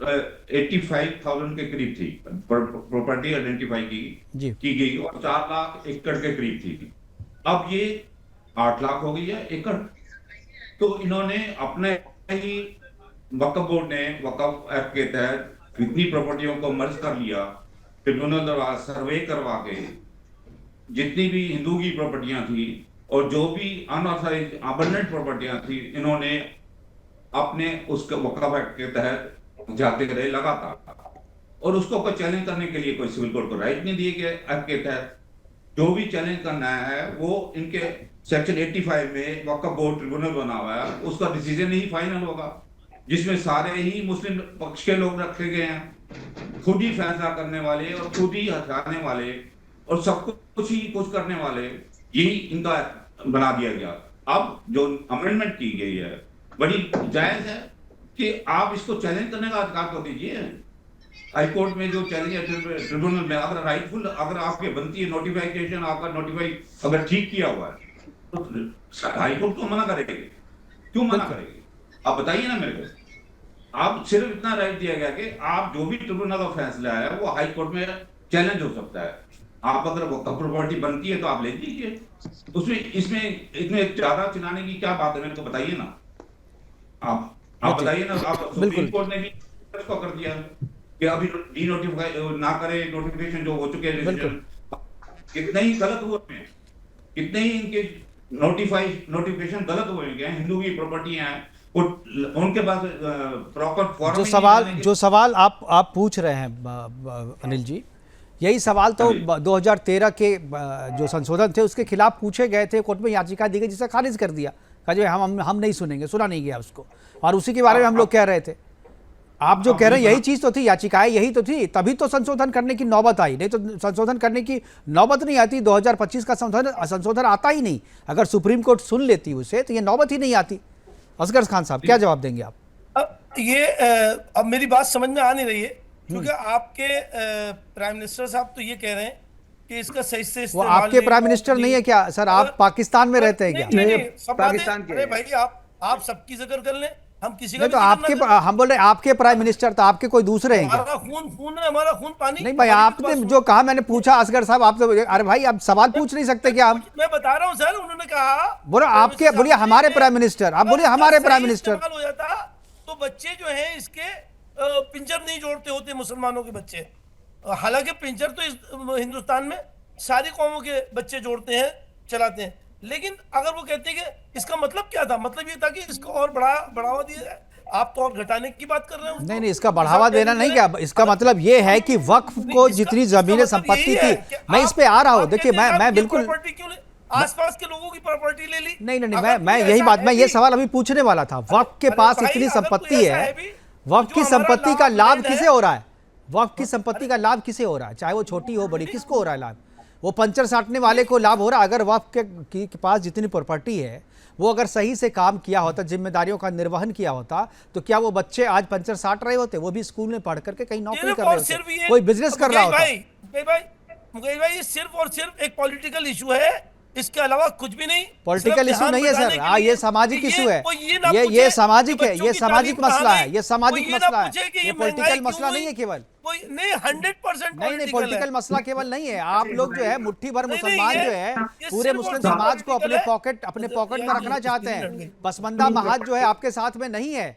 85,000 के करीब थी प्रॉपर्टी आइडेंटिफाई की गई, और 4 लाख एकड़ के करीब थी। अब ये 8 लाख हो गई है एकड़। तो इन्होंने अपने ही वक्फ बोर्ड ने वक्फ एक्ट के तहत इतनी प्रॉपर्टियों को मर्ज कर लिया, ट्रिब्यूनल द्वारा सर्वे करवा के जितनी भी हिंदू की प्रॉपर्टियां थी और जो भी अनऑथराइज्ड अबंडेंट प्रॉपर्टियां थी, इन्होंने अपने उसके वक्फ एक्ट के तहत जाते रहे लगातार, और उसको कोई चैलेंज करने के लिए कोई सिविल कोर्ट को राइट नहीं दिए गए। एक्ट के तहत जो भी चैलेंज करना है वो इनके सेक्शन 85 में वक्फ बोर्ड ट्रिब्यूनल बना हुआ है, उसका डिसीजन ही फाइनल होगा, जिसमें सारे ही मुस्लिम पक्ष के लोग रखे गए हैं, खुद ही फैसला करने वाले और खुद ही हटाने वाले और सब कुछ ही कुछ करने वाले, यही इनका बना दिया गया। अब जो अमेंडमेंट की गई है बड़ी जायज है कि आप इसको चैलेंज करने का अधिकार तो दीजिए। हाई कोर्ट में जो चैलेंज है ट्रिब्यूनल में, अगर राइटफुल अगर आपके बनती है नोटिफिकेशन, आपका नोटिफाई अगर ठीक किया हुआ है तो हाई कोर्ट क्यों मना करेगी? क्यों मना करेगी? आप बताइए ना मेरे को। आप सिर्फ इतना राइट दिया गया कि आप जो भी ट्रिब्यूनल का फैसला है वो हाई कोर्ट में चैलेंज हो सकता है। आप अगर प्रॉपर्टी बनती है तो आप ले लीजिए, उसमें इसमें इतने ज्यादा चिल्लाने की क्या बात है, मेरे को बताइए ना। आप बताइए ना। आप सुप्रीम कोर्ट ने भी इसको कर दिया कि अभी डी नोटिफाई ना करे, नोटिफिकेशन जो हो चुके हैं, कितने ही गलत हुए हैं, कितने ही इनके नोटिफिकेशन गलत हुए हैं। हिंदू की प्रॉपर्टियां हैं, उनके पास प्रॉपर फॉर्म। जो सवाल आप पूछ रहे हैं अनिल जी, यही सवाल तो 2013 के जो संशोधन थे उसके खिलाफ पूछे गए थे, कोर्ट में याचिका दी गई जिसे खारिज कर दिया, कहा जो हम नहीं सुनेंगे, सुना नहीं गया उसको, और उसी के बारे में हम लोग कह रहे थे। आप जो कह रहे हैं यही चीज तो थी, याचिकाएं यही तो थी, तभी तो संशोधन करने की नौबत आई, नहीं तो संशोधन करने की नौबत नहीं आती। 2025 का संशोधन आता ही नहीं। अगर सुप्रीम कोर्ट सुन लेती उसे तो ये नौबत ही नहीं आती। असगर खान साहब क्या जवाब देंगे आप? अब मेरी बात समझ में आ नहीं रही है, क्योंकि आपके प्राइम मिनिस्टर साहब तो ये कह रहे हैं कि इसका सही से वो इस्तेमाल आपके प्राइम मिनिस्टर नहीं है क्या सर? आप पाकिस्तान में रहते हैं क्या? नहीं, सब पाकिस्तान के अरे भाई आप सबकी जिक्र कर लें, हम किसी का नहीं तो भी जिक्र आपके ना करें। हम बोल रहे हैं आपके प्राइम मिनिस्टर, तो आपके कोई दूसरे हैं क्या? हमारा खून है, हमारा खून पानी। नहीं भाई, हमारी आपने बात जो कहा मैंने पूछा असगर साहब आपसे। अरे भाई आप सवाल पूछ नहीं सकते क्या? हम मैं बता रहा हूँ सर, उन्होंने कहा बोलो आपके, बोलिए हमारे प्राइम मिनिस्टर, आप बोलिए हमारे प्राइम मिनिस्टर। हो जाता तो बच्चे जो हैं इसके पिंजर नहीं जोड़ते होते मुसलमानों के बच्चे। हालांकि पिंजर तो इस हिंदुस्तान में सारी कौमों के बच्चे जोड़ते हैं, चलाते हैं, लेकिन अगर वो कहते हैं कि इसका मतलब क्या था, मतलब ये था कि इसको और बढ़ावा दिया जाए। आप तो और घटाने की बात कर रहे हो। नहीं, इसका बढ़ावा देना नहीं, क्या इसका मतलब ये है कि वक्फ को जितनी जमीनें संपत्ति थी, मैं इस पे आ रहा हूँ। देखिए मैं बिल्कुल आसपास के लोगों की प्रॉपर्टी ले ली। नहीं, मैं यही बात, मैं ये सवाल अभी पूछने वाला था। वक्फ के पास इतनी संपत्ति है, वक्फ की संपत्ति का लाभ किसे हो रहा है? वक्फ की संपत्ति का लाभ किसे हो रहा है, चाहे वो छोटी हो बड़ी, किसको हो रहा है लाभ? वो पंचर साटने वाले को लाभ हो रहा है। अगर वक्फ के पास जितनी प्रॉपर्टी है, वो अगर सही से काम किया होता, जिम्मेदारियों का निर्वहन किया होता, तो क्या वो बच्चे आज पंचर साट रहे होते? वो भी स्कूल में पढ़ करके कहीं नौकरी कर रहे होते, कोई बिजनेस कर रहा होता। मुकेश भाई, ये सिर्फ और सिर्फ एक पॉलिटिकल इशू है, इसके अलावा कुछ भी नहीं। पॉलिटिकल इशू नहीं है सर, ये सामाजिक इशू है, ये सामाजिक है, ये सामाजिक मसला है, ये सामाजिक मसला है, ये पॉलिटिकल मसला नहीं है केवल। नहीं, 100% नहीं, पॉलिटिकल मसला केवल नहीं है। आप लोग जो है मुट्ठी भर मुसलमान जो है पूरे मुस्लिम समाज को अपने पॉकेट में रखना चाहते हैं। पसमंदा महाज जो है आपके साथ में नहीं है।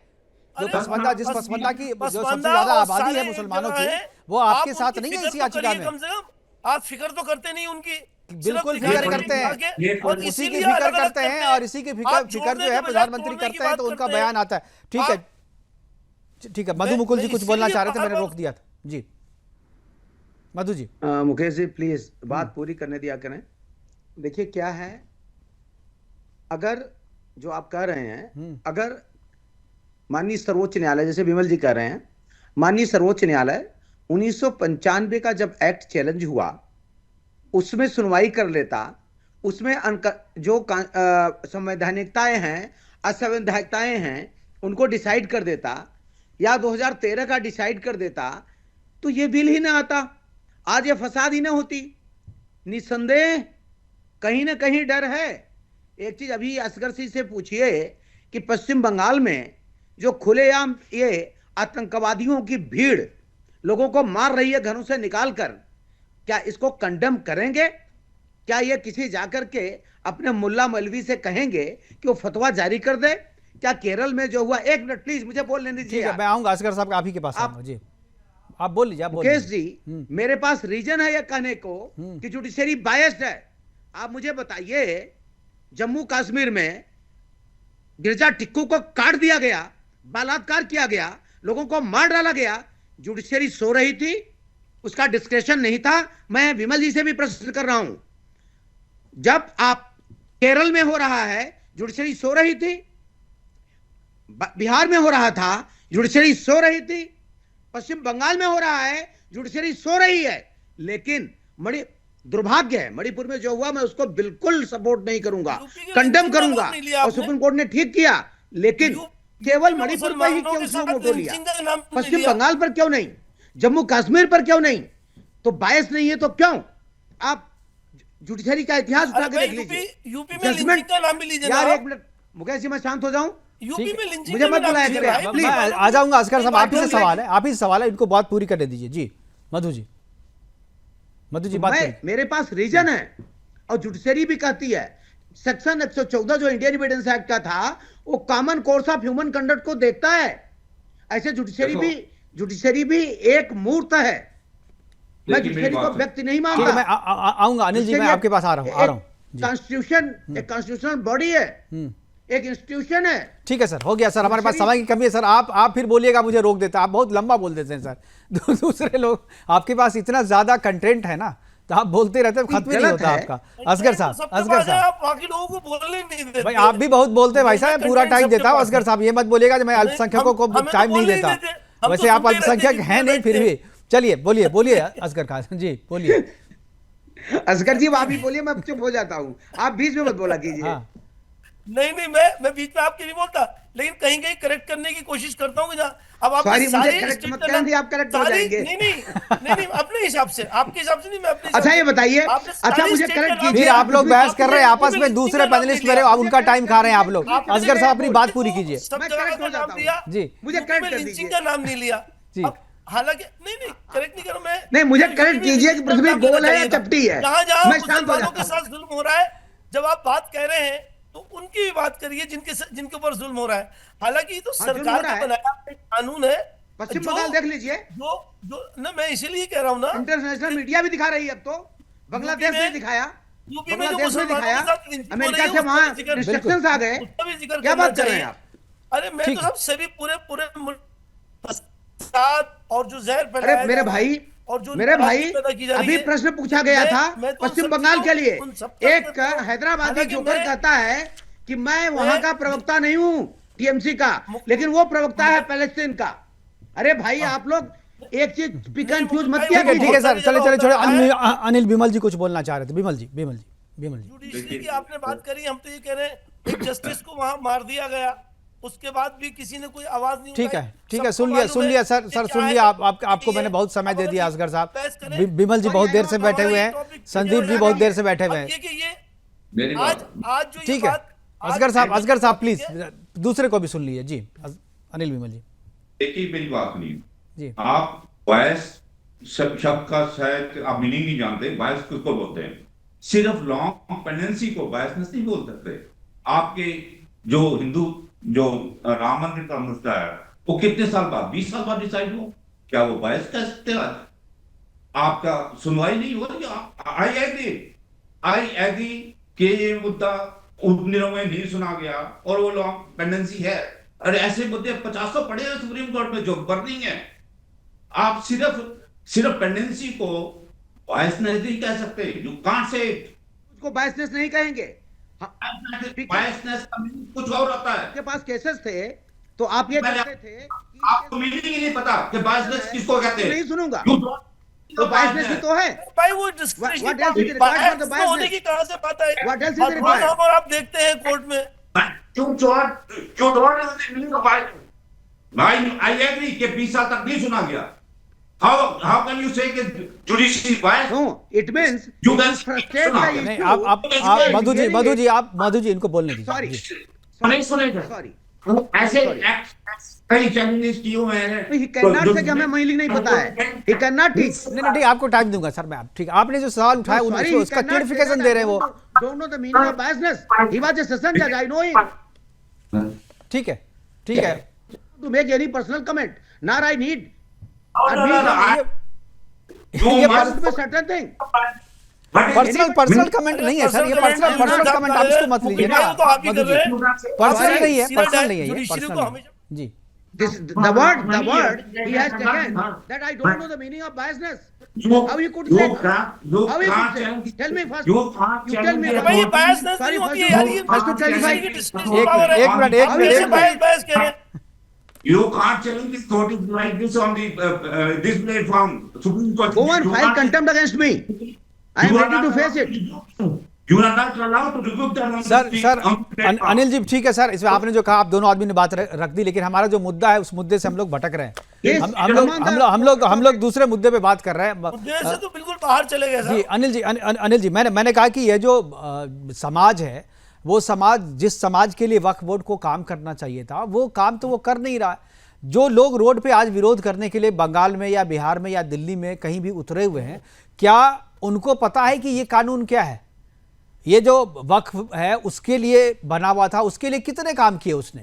जो पसमंदा, जिस पसमंदा की जो सबसे ज्यादा आबादी है मुसलमानों की, वो आपके साथ नहीं है इस याचिका में। आप फिक्र तो करते नहीं उनकी। बिल्कुल फिक्र करते हैं, और इसी की फिक्र करते हैं, और इसी की फिक्र जो है प्रधानमंत्री करते हैं, तो उनका बयान आता है। ठीक है। मधु मुकुल जी कुछ बोलना चाह रहे थे, मैंने रोक दिया था जी। मधु जी। मुकेश जी प्लीज बात पूरी करने दिया करें। देखिए क्या है, अगर जो आप कह रहे हैं, अगर माननीय सर्वोच्च न्यायालय, जैसे विमल जी कह रहे हैं, माननीय सर्वोच्च न्यायालय 1995 का जब एक्ट चैलेंज हुआ, उसमें सुनवाई कर लेता, उसमें जो संवैधानिकताएं हैं, असंवैधानिकताएं हैं, उनको डिसाइड कर देता, या 2013 का डिसाइड कर देता, तो ये बिल ही ना आता, आज ये फसाद ही ना होती। निसंदेह कहीं ना कहीं डर है। एक चीज अभी असगर सिंह से पूछिए कि पश्चिम बंगाल में जो खुलेआम ये आतंकवादियों की भीड़ लोगों को मार रही है घरों से निकालकर, क्या इसको कंडेम करेंगे? क्या ये किसी जाकर के अपने मुल्ला मौलवी से कहेंगे कि वो फतवा जारी कर दे? क्या केरल में जो हुआ, एक मिनट प्लीज मुझे बोल लेने दीजिए। ठीक है, मैं आऊंगा असगर साहब आप ही के पास आऊंगा जी। आप बोल लीजिए। मुकेश जी, मेरे पास रीजन है ये कहने को कि जुडिशरी बायस्ड है। आप मुझे बताइए, जम्मू कश्मीर में गिरजा टिक्कू को काट दिया गया, बलात्कार किया गया, लोगों को मार डाला गया, जुडिशरी सो रही थी, उसका डिस्क्रेशन नहीं था। मैं विमल जी से भी प्रश्न कर रहा हूं, जब आप केरल में हो रहा है जुडिशरी सो रही थी, बिहार में हो रहा था जुडिशरी सो रही थी, पश्चिम बंगाल में हो रहा है जुडिशरी सो रही है। लेकिन दुर्भाग्य है, मणिपुर में जो हुआ मैं उसको बिल्कुल सपोर्ट नहीं करूंगा, कंडेम करूंगा, और सुप्रीम कोर्ट ने ठीक किया। लेकिन केवल मणिपुर पर ही क्यों उसको मोटो लिया, पश्चिम बंगाल पर क्यों नहीं, जम्मू कश्मीर पर क्यों नहीं? तो बायस नहीं है तो क्यों? आप जुडिशरी का इतिहास उठा के देख लीजिए। यूपी में लिंचिंग का नाम भी लीजिए यार, एक मिनट मुकेश जी, मैं शांत हो जाऊं। यूपी में लिंचिंग मुझे मत बुलाया करें प्लीज। आ जाऊंगा असगर साहब, आप ही से सवाल है, इनको बात पूरी करने दीजिए जी। मधु जी बात करिए। मेरे पास रीजन है, और जुडिशरी भी कहती है, सेक्शन 114 जो इंडियन एविडेंस एक्ट का था, वो common course of human conduct को देखता है। ऐसे जुडिशरी भी एक मूर्त है। मैं जुडिशरी को व्यक्ति नहीं मानता। मैं आऊंगा अनिल जी, मैं आपके पास आ रहा हूँ। कॉन्स्टिट्यूशन एक कॉन्स्टिट्यूशनल बॉडी है, एक इंस्टीट्यूशन है। ठीक है सर, हो गया सर, हमारे पास समय की कमी है सर। आप फिर बोलिएगा, मुझे रोक देता, आप बहुत लंबा बोल देते हैं सर। दूसरे लोग, आपके पास इतना ज्यादा कंटेंट है ना, तो आप बोलते रहते हैं, खत्म नहीं होता आपका। असगर साहब बाकी लोगों को बोलने नहीं देते भाई, आप भी बहुत बोलते हैं भाई साहब, पूरा टाइम देता हूँ। असगर साहब ये मत बोलिएगा मैं अल्पसंख्यकों को टाइम नहीं देता, वैसे आप अल्पसंख्यक हैं नहीं, फिर भी चलिए बोलिए असगर खान जी, बोलिए। असगर जी आप ही बोलिए, मैं चुप हो जाता हूँ, आप बीच में मत बोला कीजिए। नहीं नहीं, मैं बीच में आपके नहीं बोलता, लेकिन कहीं कहीं करेक्ट करने की कोशिश करता हूँ जहाँ अब आप Sorry, मुझे correct मत करना थी, आप correct हो जाएंगे। नहीं नहीं नहीं, अपने हिसाब से, आपके हिसाब से नहीं, मैं अपने अच्छा ये बताइए, अच्छा मुझे करेक्ट कीजिए। फिर आप लोग बहस कर रहे हैं आपस में, दूसरे पैनलिस्ट मेरे अब उनका टाइम खा रहे हैं आप लोग। असगर साहब अपनी बात पूरी कीजिए। सब जगह का नाम दिया जी, मुझे करेक्ट कर लिंचिंग दीजिए। का नाम नहीं लिया जी। अब हालांकि नहीं करेक्ट नहीं करो, मैं नहीं, मुझे करेक्ट कीजिए कि पृथ्वी गोल है या चपटी है। जहां जहां मैं शांत हो मुसलमानों जाता के हूं। साथ जुल्म हो रहा है, जब आप बात कह रहे हैं तो उनकी भी बात करिए जिनके ऊपर जुल्म हो रहा है। हालांकि ये तो जुल्म हो सरकार रहा का है। बनाया एक कानून है। पश्चिम जो- बंगाल देख लीजिए, जो ना, मैं इसीलिए कह रहा हूँ ना, इंटरनेशनल मीडिया भी दिखा रही है अब तो, बांग्लादेश ने दिखाया, यूपी में जो बांग्लादेश ने मुसलमानों दिखाया, के साथ लिंचिंग हो अमेरिका रही है, से उसका वहां भी जिक्र- रिस्ट्रिक्शंस आ गए। उसका भी जिक्र क्या करना बात कर रहे हैं चाहिए। आप? अरे मैं ठीक तो है। सबसे भी पूरे मुल्क फसाद और जो जहर अरे फैलाया मेरे जा रहा है, भाई, और जो मेरे भाई, नाराजगी पैदा की जा रही अभी है, प्रश्न पूछा गया था मैं तो उन पश्चिम सब बंगाल चीजों- के लिए। उन सब का एक करता हूं। हैदराबादी हालांकि जोकर मैं- कहता है कि मैं वहां का प्रवक्ता नहीं हूं टीएमसी का, लेकिन वो प्रवक्ता है पैलेस्टीन का। अरे भाई आप लोग एक चीज पिक एंड चूज मत किया ठीक है सर, चले चले छोड़े। है। अनिल बिमल जी कुछ बोलना चाह रहे थे। बिमल जी। जुडिशरी की आपने बात करी, हम तो ये कह रहे हैं एक जस्टिस को वहां मार दिया गया, उसके बाद भी किसी ने कोई आवाज नहीं ठीक उठाई। है, ठीक है, सबको सुन मालूम लिया है सर कि सर क्या सुन है, लिया। आपको ये मैंने बहुत समय दे दिया असगर साहब। बहस करें। बिमल जी बहुत देर से बैठे हुए हैं, टॉपिक संदीप जी बहुत देर से बैठे हुए अब हैं। ये कि ये मेरी बात आज जो ये ठीक है, बात असगर साहब प्लीज दूसरे को भी सुन लीजिए जी। अनिल बिमल जी देखिए मेरी बात सुनिए जी। आप बायस शब्द का शायद आप मीनिंग नहीं जानते। बायस किसको बोलते हैं? सिर्फ लॉन्ग पेंडेंसी को बायसनेस नहीं बोल सकते। आपके जो हिंदू जो राम मंदिर का मसला है वो कितने साल बाद, 20 साल बाद डिसाइड हो, क्या वो बायस कह सकते हैं? आपका सुनवाई नहीं हो रही। आई एग्री कि ये मुद्दा उपनिर्णय में नहीं सुना गया और वो लॉन्ग पेंडेंसी है। अरे ऐसे मुद्दे 50 पड़े हैं सुप्रीम कोर्ट में जो बर्निंग है। आप सिर्फ पेंडेंसी को बायसनेस नहीं कह सकते। You can't say it. उसको बायसनेस नहीं कहेंगे। बायसनेस का मीनिंग कुछ और होता है। आपके पास केसेस थे तो आप ये कहते थे कि आपको मीनिंग ही नहीं पता कि बायसनेस किसको कहते हैं। नहीं सुनूंगा You don't तो बायसनेस ही तो है। भाई वो What else is description required for the biasness? होने की कहां से बात है? What else is और required? हम और आप देखते हैं कोर्ट में I agree कि 20 साल तक नहीं सुना गया। How can you say कि judiciary bias? No, it means You it can will frustrate the issue. नहीं, आप मधु जी आप मधु जी Sorry, नहीं सुनेगा। sorry. ऐसे कई चैलेंजेस किए हुए हैं। He cannot say कि हमें मीनिंग नहीं पता है। He cannot teach. नहीं ठीक, आपको टाइम दूंगा सर मैं। आप ठीक, आपने जो सवाल उठाया No, sorry, he उसका cannot say clarification that they I रहे हैं वो। don't know the meaning of biasness. He was a session judge. I know him. ठीक है To make any personal comment. Nor I need. ये Must be certain thing. Personal comment नहीं है सर, ये पर्सनल कमेंट आप इसको मत लीजिए ना मधु जी। पर्सनल नहीं है ये पर्सनल जी। The word he has taken that I don't know the meaning of biasness. How you could say? How you could say? Tell me first. You tell me. भाई ये biasness Sorry, नहीं होती first है यार, ये first to clarify. की discretion power है। एक मिनट अब ऐसे bias कह रहे हैं। You can't challenge this court like this on the this platform. Supreme Court. Go and file contempt against me. I am ready to face it. You are not allowed to rebuke them. Sir Anil ji ठीक है सर, इसमें आपने जो कहा आप दोनों आदमी ने बात रख दी, लेकिन हमारा जो मुद्दा है उस मुद्दे से हम लोग भटक रहे हैं। हम लोग दूसरे मुद्दे पे बात कर रहे हैं। मुद्दे से तो बिल्कुल बाहर चले गए जी सर। अनिल जी मैंने कहा कि ये जो समाज है वो समाज जिस समाज के लिए वक्फ बोर्ड को काम करना चाहिए था वो काम तो वो कर नहीं रहा। जो लोग रोड पे आज विरोध करने के लिए बंगाल में या बिहार में या दिल्ली में कहीं भी उतरे हुए हैं, क्या उनको पता है कि ये कानून क्या है? ये जो वक्फ है उसके लिए बना हुआ था, उसके लिए कितने काम किए उसने?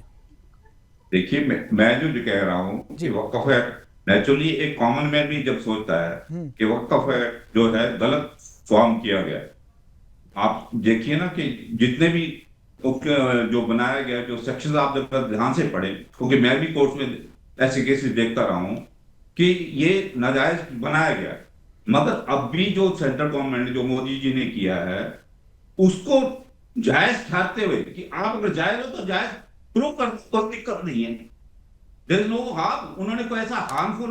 देखिए मैं जो कह रहा हूँ कि वक्फ है, नेचुरली एक कॉमन मैन भी जब सोचता है कि वक्फ है जो है गलत फॉर्म किया गया। आप देखिए ना कि जितने भी जो बनाया गया जो सेक्शन आप जब ध्यान से पढ़े, क्योंकि मैं भी कोर्ट में ऐसे केसेस देखता रहा हूं कि ये नाजायज बनाया गया, मगर अब भी जो सेंट्रल गवर्नमेंट जो मोदी जी ने किया है उसको जायज ठहरते हुए कि आप अगर जायज हो तो जायज प्रूव कर, कोई दिक्कत नहीं है। There is no harm. उन्होंने कोई ऐसा हार्मफुल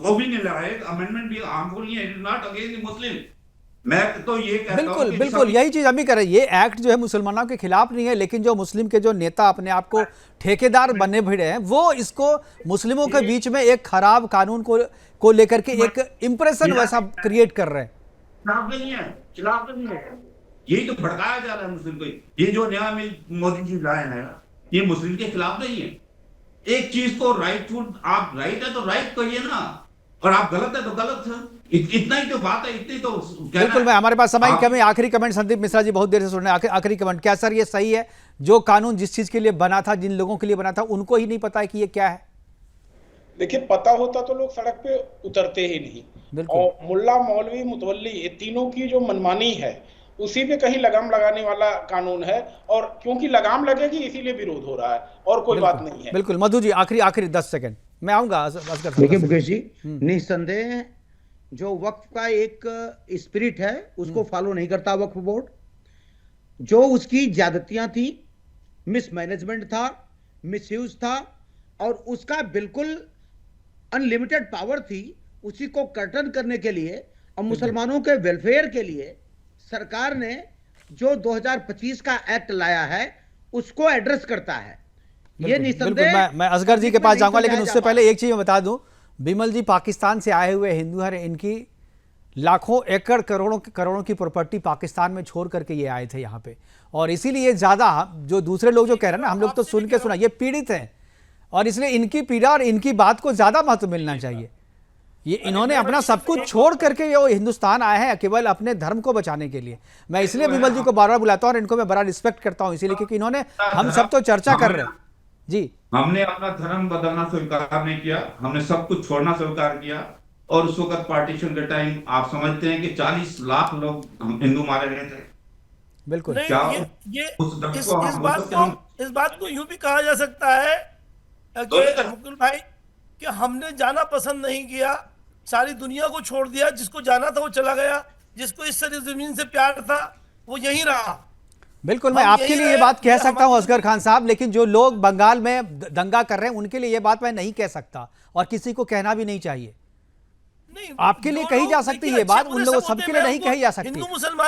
वो भी नहीं लाया, अमेंडमेंट भी हार्मफुल नहीं है। It is not against the Muslim. मैं तो ये कहता हूं बिल्कुल कि बिल्कुल यही चीज हम भी कर रहे हैं। ये एक्ट जो है मुसलमानों के खिलाफ नहीं है, लेकिन जो मुस्लिम के जो नेता अपने आप को ठेकेदार बनने भिड़े हैं वो इसको मुस्लिमों के बीच में एक खराब कानून को लेकर के एक इंप्रेशन वैसा क्रिएट कर रहे हैं। खिलाफ नहीं है, खिलाफ नहीं है, यही तो भड़काया जा रहा है मुस्लिम को। ये जो नया मोदी जी लाए हैं ये मुस्लिम के खिलाफ नहीं है। एक चीज को राइटफुल, आप राइट है तो राइट कहिए ना, और आप गलत है तो गलत है। इतना ही तो बात है, इतनी तो बिल्कुल। मैं हमारे पास समय की कमी, आखिरी कमेंट संदीप मिश्रा जी बहुत देर से सुन रहे हैं, आखिरी कमेंट। क्या सर ये सही है जो कानून जिस चीज के लिए बना था, जिन लोगों के लिए बना था, उनको ही नहीं पता है कि ये क्या है? देखिए, पता होता तो लोग सड़क पे उतरते ही नहीं। और मुल्ला, मौलवी, मुतवल्ली, ये तीनों की जो मनमानी है उसी पे कहीं लगाम लगाने वाला कानून है, और क्योंकि लगाम लगेगी इसीलिए विरोध हो रहा है, और कोई बात नहीं है। बिल्कुल। मधु जी आखिरी 10 सेकंड मैं आऊंगा। देखिए मुकेश जी, निस्संदेह जो वक्फ का एक स्पिरिट है उसको फॉलो नहीं करता वक्फ बोर्ड। जो उसकी ज्यादतियां थी, मिसमैनेजमेंट था, मिसयूज था, और उसका बिल्कुल अनलिमिटेड पावर थी, उसी को कर्टन करने के लिए और मुसलमानों के वेलफेयर के लिए सरकार ने जो 2025 का एक्ट लाया है उसको एड्रेस करता है। ये निस्संदेह। मैं असगर जी के पास जाऊंगा, लेकिन उससे पहले एक चीज मैं बता दूं, बिमल जी पाकिस्तान से आए हुए हिंदू हैं, इनकी लाखों एकड़ करोड़ों की प्रॉपर्टी पाकिस्तान में छोड़ करके ये आए थे यहाँ पे, और इसीलिए ज्यादा जो दूसरे लोग जो कह रहे हैं ना, हम लोग तो सुन के सुना, ये पीड़ित हैं और इसलिए इनकी पीड़ा और इनकी बात को ज्यादा महत्व मिलना चाहिए। ये इन्होंने अपना सब कुछ छोड़ करके ये हिंदुस्तान आए हैं केवल अपने धर्म को बचाने के लिए। मैं इसलिए बिमल जी को बार बार बुलाता हूँ और इनको मैं बड़ा रिस्पेक्ट करता हूँ इसीलिए, क्योंकि इन्होंने, हम सब तो चर्चा कर रहे हैं जी, हमने अपना धर्म बदलना स्वीकार नहीं किया, हमने सब कुछ छोड़ना स्वीकार किया। और उस वक्त पार्टीशन के टाइम आप समझते हैं कि 40 लाख लोग हिंदू मारे गए थे। बिल्कुल। इस बात को यूं भी कहा जा सकता है कि मुकुल भाई कि हमने जाना पसंद नहीं किया, सारी दुनिया को छोड़ दिया, जिसको जाना था वो चला गया, जिसको इस जमीन से प्यार था वो यहीं रहा। बिल्कुल। मैं आपके लिए ये बात कह सकता हूं असगर खान साहब, लेकिन जो लोग बंगाल में दंगा कर रहे हैं उनके लिए ये बात मैं नहीं कह सकता, और किसी को कहना भी नहीं चाहिए। आपके लिए कही जा सकती है ये बात, उन लोगों सबके लिए नहीं कही जा सकती।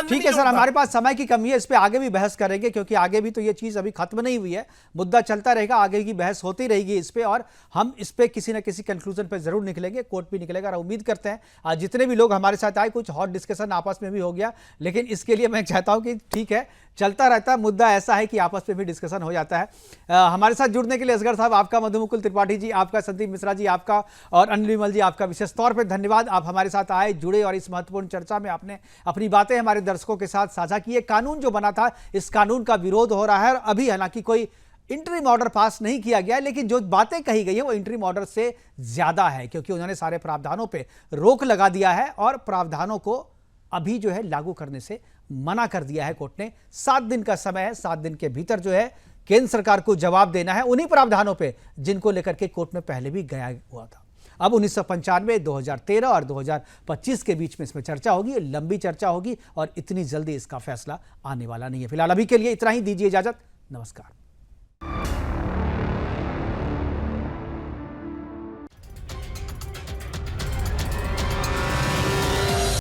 ठीक है सर, हमारे पास समय की कमी है, इस पे आगे भी बहस करेंगे, क्योंकि आगे भी तो ये चीज अभी खत्म नहीं हुई है, मुद्दा चलता रहेगा, आगे की बहस होती रहेगी इस पे, और हम इस पे किसी ना किसी कंक्लूजन पे जरूर निकलेंगे, कोर्ट भी निकलेगा। और उम्मीद करते हैं आज जितने भी लोग हमारे साथ आए, कुछ हॉट डिस्कशन आपस में भी हो गया, लेकिन इसके लिए मैं चाहता हूं कि ठीक है, चलता रहता है, मुद्दा ऐसा है कि आपस में भी डिस्कशन हो जाता है। हमारे साथ जुड़ने के लिए असगर साहब आपका, मधुमुकुल त्रिपाठी जी आपका, संदीप मिश्रा जी आपका, और अनिल विमल जी आपका विशेष तौर पर धन्यवाद। आप हमारे साथ आए, जुड़े और इस महत्वपूर्ण चर्चा में आपने अपनी बातें हमारे दर्शकों के साथ साझा की। कानून जो बना था, इस कानून का विरोध हो रहा है, और अभी हालांकि कोई इंटरिम ऑर्डर पास नहीं किया गया, लेकिन जो बातें कही गई है वो इंटरिम ऑर्डर से ज्यादा है, क्योंकि उन्होंने सारे प्रावधानों पर रोक लगा दिया है और प्रावधानों को अभी जो है लागू करने से मना कर दिया है कोर्ट ने। 7 दिन का समय है, 7 दिन के भीतर जो है केंद्र सरकार को जवाब देना है उन्हीं प्रावधानों पे जिनको लेकर के कोर्ट में पहले भी गया हुआ था। अब 1995, 2013 और 2025 के बीच में इसमें चर्चा होगी, लंबी चर्चा होगी, और इतनी जल्दी इसका फैसला आने वाला नहीं है। फिलहाल अभी के लिए इतना ही, दीजिए इजाजत, नमस्कार।